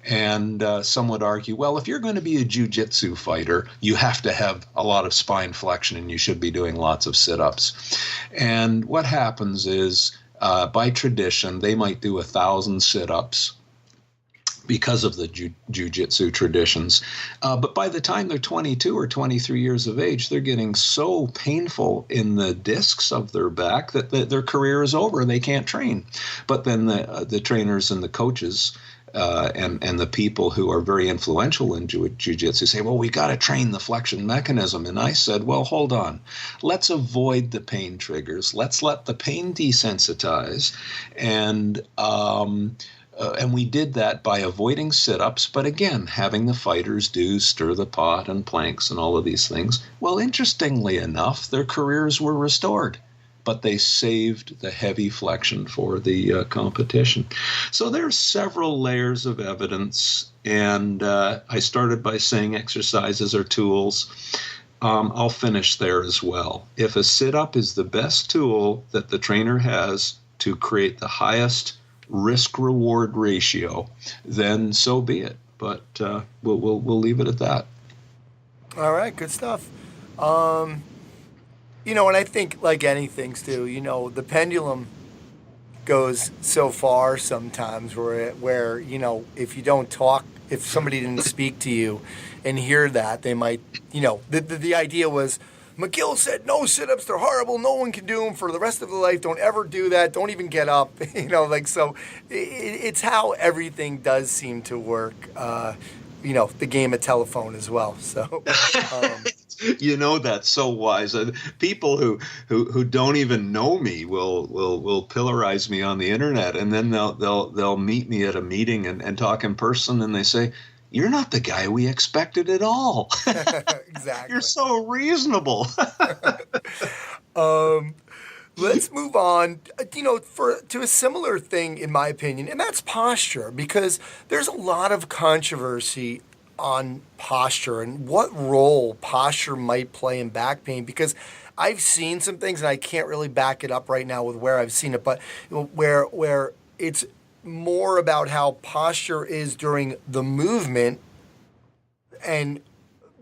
And some would argue, well, if you're going to be a jiu-jitsu fighter, you have to have a lot of spine flexion and you should be doing lots of sit-ups. And what happens is, by tradition, they might do 1,000 sit-ups because of the jiu-jitsu traditions. But by the time they're 22 or 23 years of age, they're getting so painful in the discs of their back that their career is over. They can't train. But then the trainers and the coaches and the people who are very influential in jiu-jitsu say, well, we got to train the flexion mechanism. And I said, well, hold on. Let's avoid the pain triggers. Let's let the pain desensitize. And we did that by avoiding sit-ups, but again, having the fighters do stir the pot and planks and all of these things. Well, interestingly enough, their careers were restored, but they saved the heavy flexion for the competition. So there's several layers of evidence, and I started by saying exercises are tools. I'll finish there as well. If a sit-up is the best tool that the trainer has to create the highest risk-reward ratio, then so be it. But we'll leave it at that. All right, good stuff. And I think like anything, Stu, the pendulum goes so far sometimes where if you don't talk, if somebody didn't speak to you and hear that, they might, the idea was, McGill said no sit-ups, they're horrible, no one can do them for the rest of their life, don't ever do that, don't even get up, so it's how everything does seem to work, the game of telephone as well, so. That's so wise. People who don't even know me will pillarize me on the internet, and then they'll meet me at a meeting and talk in person, and they say, you're not the guy we expected at all. Exactly. You're so reasonable. Let's move on, to a similar thing, in my opinion, and that's posture, because there's a lot of controversy on posture and what role posture might play in back pain, because I've seen some things, and I can't really back it up right now with where I've seen it, but where it's more about how posture is during the movement and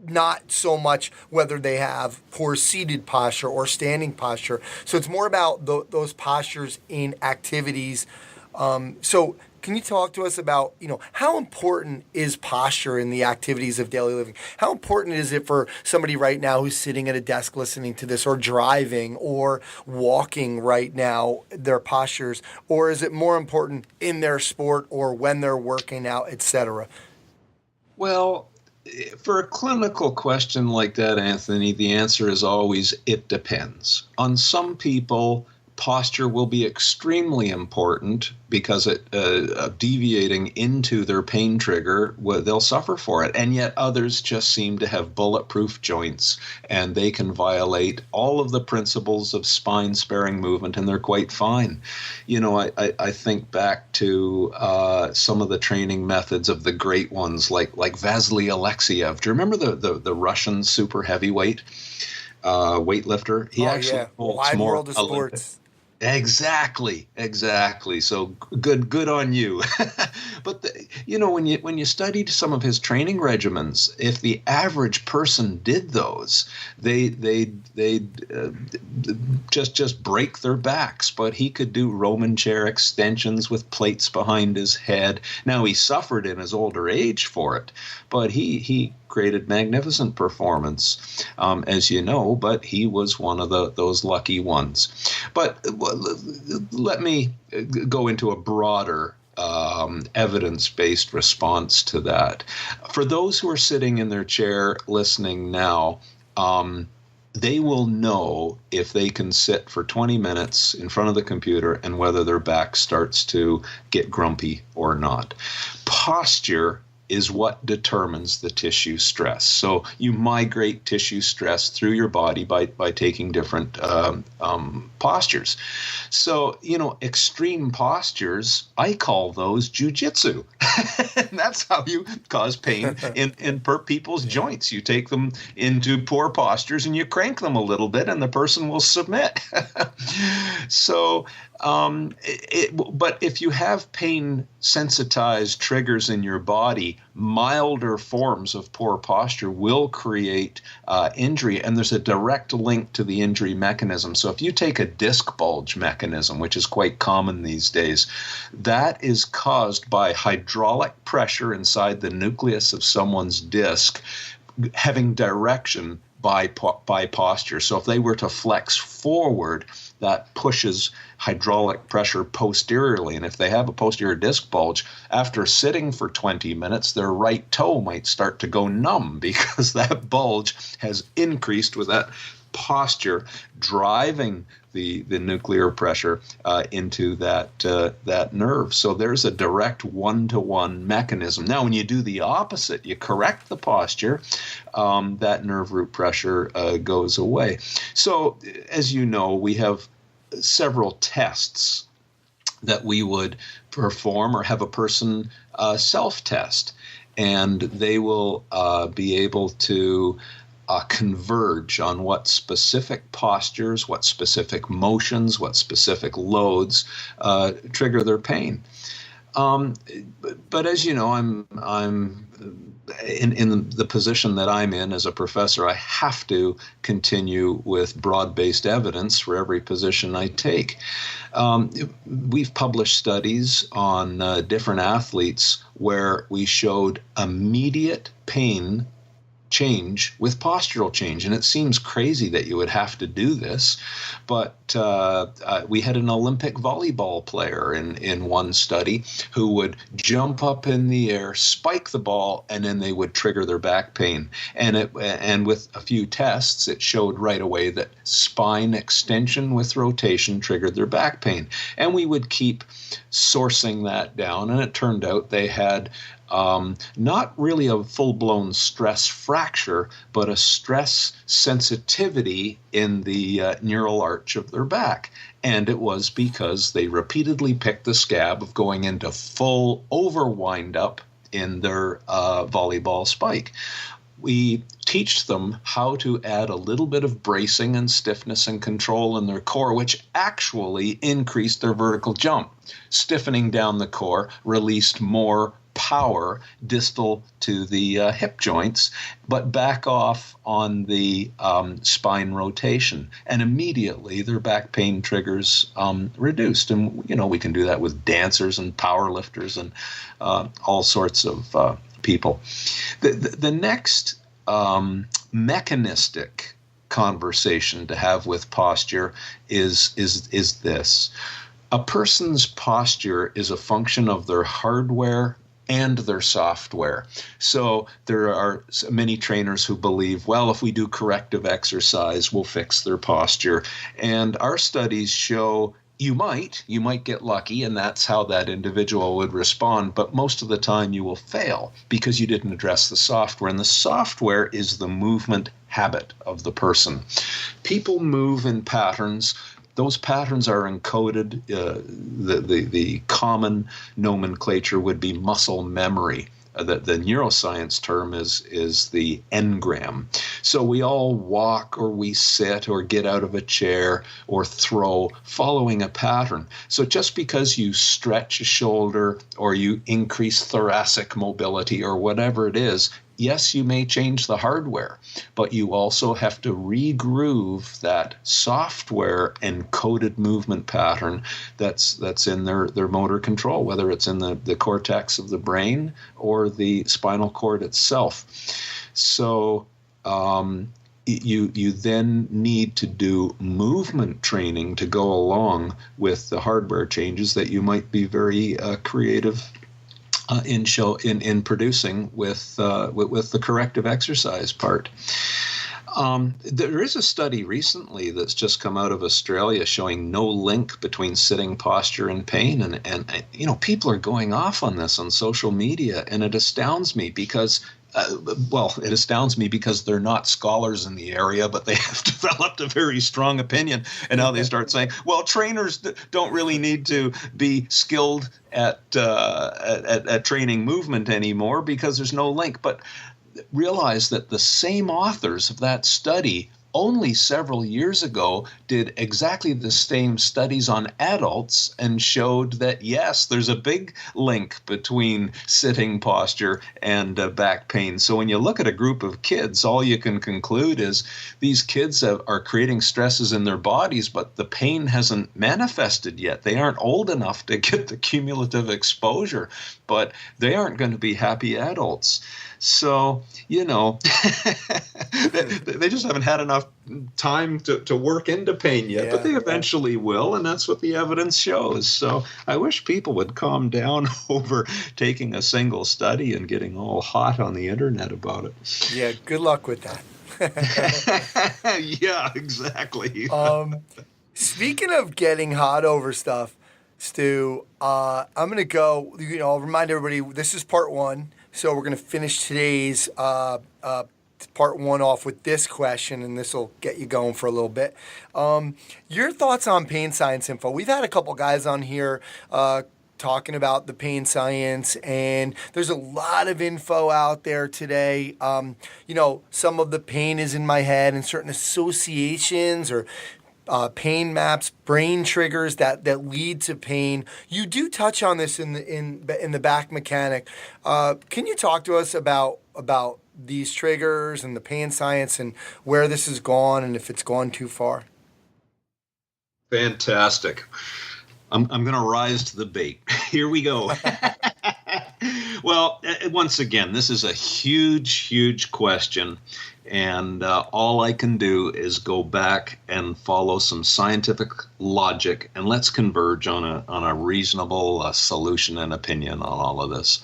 not so much whether they have poor seated posture or standing posture. So it's more about those postures in activities. So can you talk to us about, how important is posture in the activities of daily living? How important is it for somebody right now who's sitting at a desk listening to this, or driving or walking right now, their postures? Or is it more important in their sport or when they're working out, etc.? Well, for a clinical question like that, Anthony, the answer is always, it depends. On some people, posture will be extremely important because deviating into their pain trigger, they'll suffer for it. And yet others just seem to have bulletproof joints, and they can violate all of the principles of spine-sparing movement, and they're quite fine. I think back to some of the training methods of the great ones, like Vasily Alexiev. Do you remember the Russian super heavyweight weightlifter? He actually holds Wide more world of sports. Exactly. So good on you. But when you studied some of his training regimens, if the average person did those, they'd just break their backs. But he could do Roman chair extensions with plates behind his head. Now, he suffered in his older age for it, but he created magnificent performance, as you know, but he was one of those lucky ones. But let me go into a broader evidence-based response to that. For those who are sitting in their chair listening now, they will know if they can sit for 20 minutes in front of the computer and whether their back starts to get grumpy or not. Posture is what determines the tissue stress. So you migrate tissue stress through your body by taking different postures. So, extreme postures, I call those jujitsu. And that's how you cause pain in people's joints. You take them into poor postures and you crank them a little bit and the person will submit. So, but if you have pain sensitized triggers in your body, milder forms of poor posture will create injury, and there's a direct link to the injury mechanism. So if you take a disc bulge mechanism, which is quite common these days, that is caused by hydraulic pressure inside the nucleus of someone's disc having direction by posture. So if they were to flex forward, that pushes hydraulic pressure posteriorly. And if they have a posterior disc bulge, after sitting for 20 minutes, their right toe might start to go numb because that bulge has increased with that posture driving the nuclear pressure into that nerve. So there's a direct one-to-one mechanism. Now, when you do the opposite, you correct the posture, that nerve root pressure goes away. So, as you know, we have several tests that we would perform or have a person self-test, and they will be able to converge on what specific postures, what specific motions, what specific loads trigger their pain. But as you know, I'm in the position that I'm in as a professor, I have to continue with broad-based evidence for every position I take. We've published studies on different athletes where we showed immediate pain change with postural change. And it seems crazy that you would have to do this, but we had an Olympic volleyball player in one study who would jump up in the air, spike the ball, and then they would trigger their back pain. And with a few tests, it showed right away that spine extension with rotation triggered their back pain. And we would keep sourcing that down, and it turned out they had not really a full-blown stress fracture, but a stress sensitivity in the neural arch of their back. And it was because they repeatedly picked the scab of going into full over-wind up in their volleyball spike. We teach them how to add a little bit of bracing and stiffness and control in their core, which actually increased their vertical jump. Stiffening down the core released more power distal to the hip joints, but back off on the spine rotation. And immediately their back pain triggers reduced. And, we can do that with dancers and power lifters and all sorts of people. The next mechanistic conversation to have with posture is this. A person's posture is a function of their hardware and their software. So there are many trainers who believe, well, if we do corrective exercise, we'll fix their posture. And our studies show you might get lucky, and that's how that individual would respond. But most of the time you will fail because you didn't address the software. And the software is the movement habit of the person. People move in patterns. Those patterns are encoded. The common nomenclature would be muscle memory. The neuroscience term is the engram. So we all walk or we sit or get out of a chair or throw following a pattern. So just because you stretch a shoulder or you increase thoracic mobility or whatever it is, yes, you may change the hardware, but you also have to regroove that software encoded movement pattern that's in their motor control, whether it's in the cortex of the brain or the spinal cord itself. So you then need to do movement training to go along with the hardware changes that you might be very creative in producing with the corrective exercise part. There is a study recently that's just come out of Australia showing no link between sitting posture and pain. And people are going off on this on social media, and it astounds me because it astounds me because they're not scholars in the area, but they have developed a very strong opinion. And now they start saying, well, trainers don't really need to be skilled at training movement anymore because there's no link. But realize that the same authors of that study only several years ago did exactly the same studies on adults and showed that, yes, there's a big link between sitting posture and back pain. So when you look at a group of kids, all you can conclude is these kids are creating stresses in their bodies, but the pain hasn't manifested yet. They aren't old enough to get the cumulative exposure, but they aren't going to be happy adults. So, they just haven't had enough time to work into pain yet, but they eventually will, and that's what the evidence shows. So I wish people would calm down over taking a single study and getting all hot on the internet about it. Yeah, good luck with that. Yeah, exactly. Speaking of getting hot over stuff, Stu, I'm going to go, I'll remind everybody, this is part one. So we're going to finish today's part one off with this question, and this will get you going for a little bit. Your thoughts on pain science info. We've had a couple guys on here talking about the pain science, and there's a lot of info out there today. Some of the pain is in my head and certain associations or pain maps, brain triggers that lead to pain. You do touch on this in the back mechanic. Can you talk to us about these triggers and the pain science and where this has gone and if it's gone too far? Fantastic. I'm going to rise to the bait. Here we go. Well, once again, this is a huge question. And all I can do is go back and follow some scientific logic, and let's converge on a reasonable solution and opinion on all of this.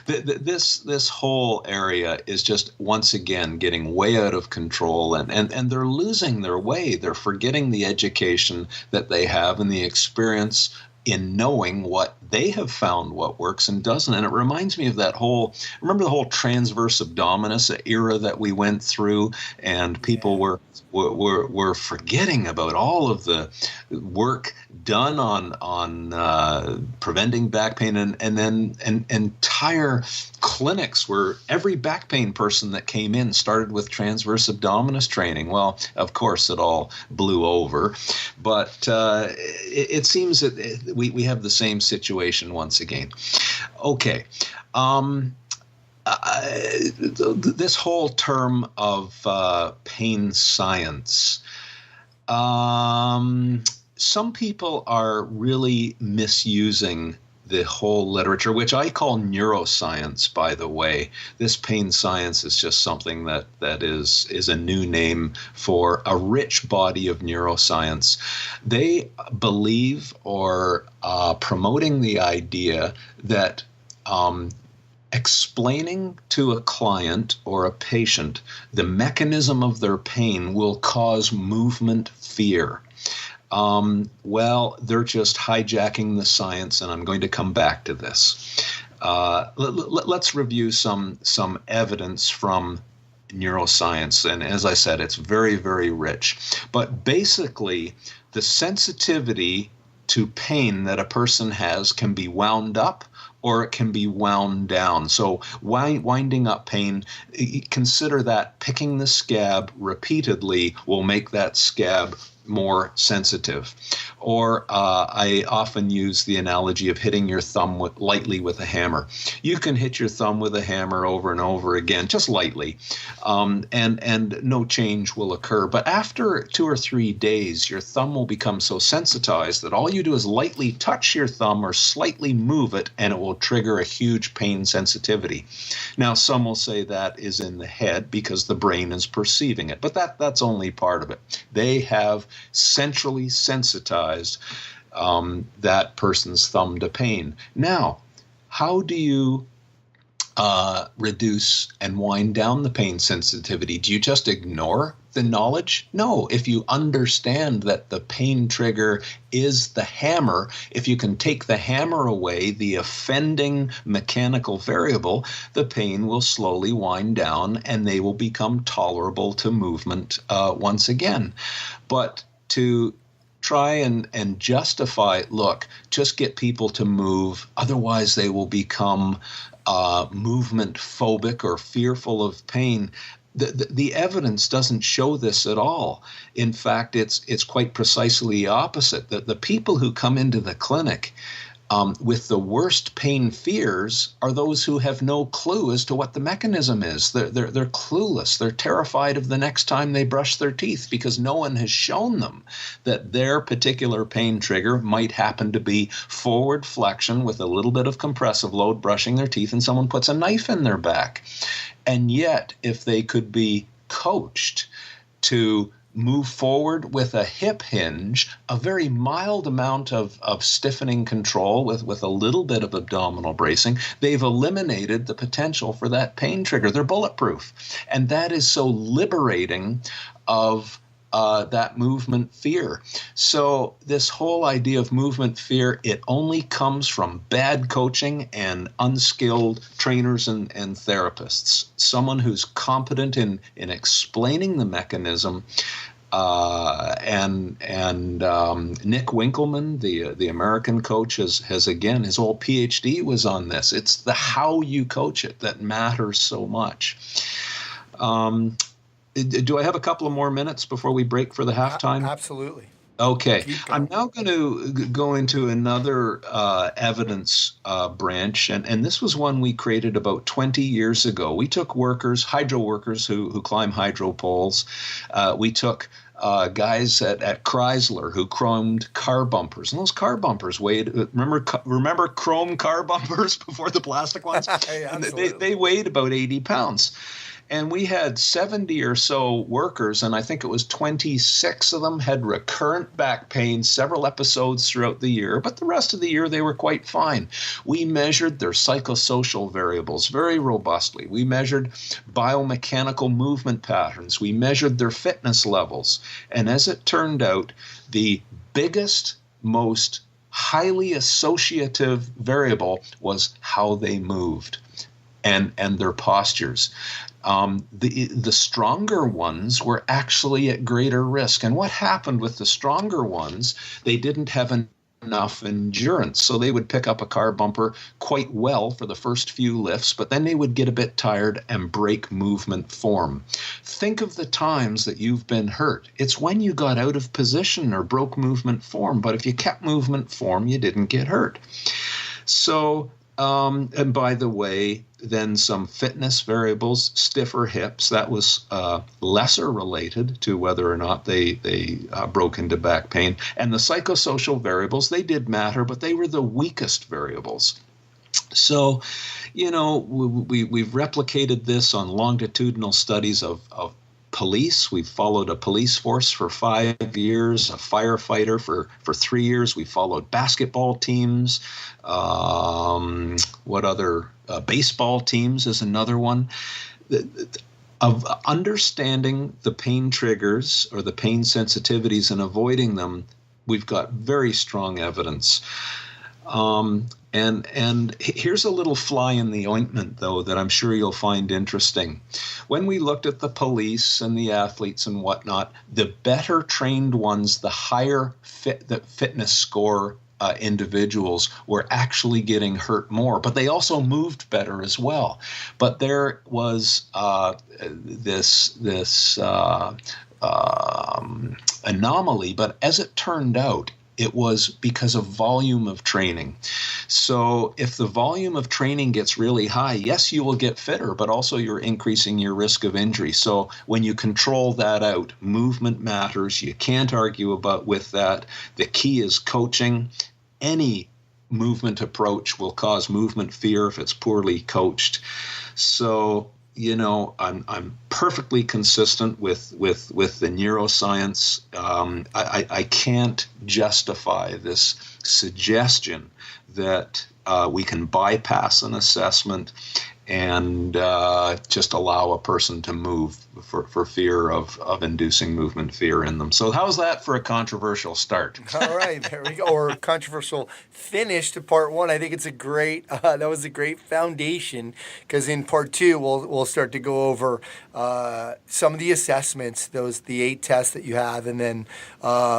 This whole area is just once again getting way out of control, and they're losing their way. They're forgetting the education that they have and the experience in knowing what they have found what works and doesn't. And it reminds me of remember the whole transverse abdominis era that we went through, and people were forgetting about all of the work done on preventing back pain, and then entire clinics where every back pain person that came in started with transverse abdominis training. Well, of course, it all blew over, but it seems that we have the same situation once again. Okay. This whole term of pain science, some people are really misusing the whole literature, which I call neuroscience, by the way. This pain science is just something that is a new name for a rich body of neuroscience. They believe or promoting the idea that explaining to a client or a patient the mechanism of their pain will cause movement fear. Well, they're just hijacking the science, and I'm going to come back to this. Let's review some evidence from neuroscience, and as I said, it's very, very rich. But basically, the sensitivity to pain that a person has can be wound up or it can be wound down. So winding up pain, consider that picking the scab repeatedly will make that scab more sensitive. Or I often use the analogy of hitting your thumb lightly with a hammer. You can hit your thumb with a hammer over and over again, just lightly, and no change will occur. But after 2 or 3 days, your thumb will become so sensitized that all you do is lightly touch your thumb or slightly move it, and it will trigger a huge pain sensitivity. Now, some will say that is in the head because the brain is perceiving it, but that's only part of it. They have centrally sensitized that person's thumb to pain. Now, how do you reduce and wind down the pain sensitivity? Do you just ignore the knowledge? No. If you understand that the pain trigger is the hammer, if you can take the hammer away, the offending mechanical variable, the pain will slowly wind down and they will become tolerable to movement once again. But to try and justify, look, just get people to move, otherwise they will become movement phobic or fearful of pain. The evidence doesn't show this at all. In fact, it's quite precisely the opposite. The people who come into the clinic with the worst pain fears are those who have no clue as to what the mechanism is. They're clueless. They're terrified of the next time they brush their teeth because no one has shown them that their particular pain trigger might happen to be forward flexion with a little bit of compressive load brushing their teeth and someone puts a knife in their back. And yet, if they could be coached to move forward with a hip hinge, a very mild amount of stiffening control with a little bit of abdominal bracing, they've eliminated the potential for that pain trigger. They're bulletproof. And that is so liberating of that movement fear. So this whole idea of movement fear, it only comes from bad coaching and unskilled trainers and therapists. Someone who's competent in explaining the mechanism. And Nick Winkelman, the American coach, has again, his whole PhD was on this. It's the how you coach it that matters so much. Do I have a couple of more minutes before we break for the halftime? Absolutely. Okay. I'm now going to go into another evidence branch, and this was one we created about 20 years ago. We took hydro workers who climb hydro poles. We took guys at Chrysler who chromed car bumpers, and those car bumpers weighed. Remember chrome car bumpers before the plastic ones? Yeah, and they weighed about 80 pounds. And we had 70 or so workers, and I think it was 26 of them had recurrent back pain, several episodes throughout the year, but the rest of the year they were quite fine. We measured their psychosocial variables very robustly. We measured biomechanical movement patterns. We measured their fitness levels. And as it turned out, the biggest, most highly associative variable was how they moved and their postures. The stronger ones were actually at greater risk. And what happened with the stronger ones, they didn't have enough endurance. So they would pick up a car bumper quite well for the first few lifts, but then they would get a bit tired and break movement form. Think of the times that you've been hurt. It's when you got out of position or broke movement form. But if you kept movement form, you didn't get hurt. So, and by the way, then some fitness variables, stiffer hips, that was lesser related to whether or not they broke into back pain. And the psychosocial variables, they did matter, but they were the weakest variables. So, we've replicated this on longitudinal studies of police. We've followed a police force for 5 years, a firefighter for 3 years. We followed basketball teams. What other? Baseball teams is another one. Of understanding the pain triggers or the pain sensitivities and avoiding them, we've got very strong evidence. And here's a little fly in the ointment, though, that I'm sure you'll find interesting. When we looked at the police and the athletes and whatnot, the better trained ones, the higher the fitness score individuals were actually getting hurt more, but they also moved better as well. But there was this anomaly, but as it turned out, it was because of volume of training. So if the volume of training gets really high, yes, you will get fitter, but also you're increasing your risk of injury. So when you control that out, movement matters. You can't argue with that. The key is coaching. Any movement approach will cause movement fear if it's poorly coached. So, I'm perfectly consistent with the neuroscience. I can't justify this suggestion that we can bypass an assessment and just allow a person to move for fear of inducing movement fear in them. So how's that for a controversial start? All right, there we go. Or controversial finish to part one. I think it's a great, that was a great foundation, because in part two, we'll start to go over some of the assessments, the 8 tests that you have, and then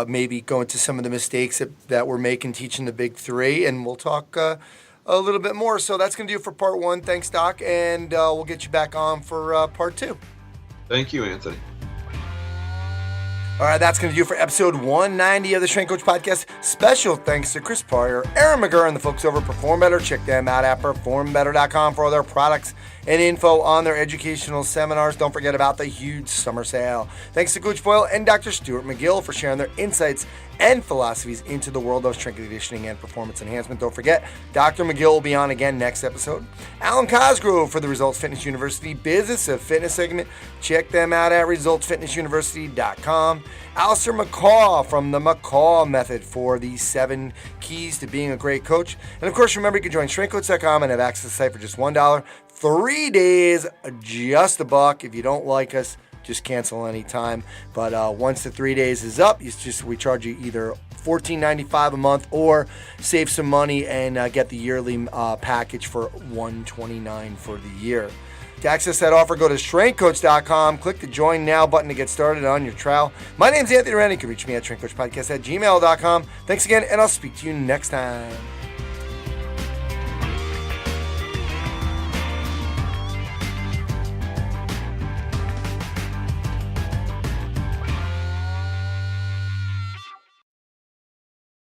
maybe go into some of the mistakes that we're making teaching the big 3, and we'll talk a little bit more. So that's going to do it for part 1. Thanks, Doc, and we'll get you back on for part 2. Thank you, Anthony. All right, that's going to do it for episode 190 of the Strength Coach Podcast. Special thanks to Chris Pryor, Aaron McGill, and the folks over at Perform Better. Check them out at performbetter.com for all their products and info on their educational seminars. Don't forget about the huge summer sale. Thanks to Coach Boyle and Dr. Stuart McGill for sharing their insights and philosophies into the world of strength conditioning and performance enhancement. Don't forget, Dr. McGill will be on again next episode. Alan Cosgrove for the Results Fitness University Business of Fitness segment. Check them out at resultsfitnessuniversity.com. Alastair Mccall from the Mccall Method for the 7 keys to being a great coach. And of course, remember, you can join strengthcoach.com and have access to the site for just $1. 3 days, just $1. If you don't like us, just cancel anytime. But once the 3 days is up, we charge you either $14.95 a month or save some money and get the yearly package for $129 for the year. To access that offer, go to strengthcoach.com, click the Join Now button to get started on your trial. My name's Anthony Rennie. You can reach me at strengthcoachpodcast@gmail.com. Thanks again, and I'll speak to you next time.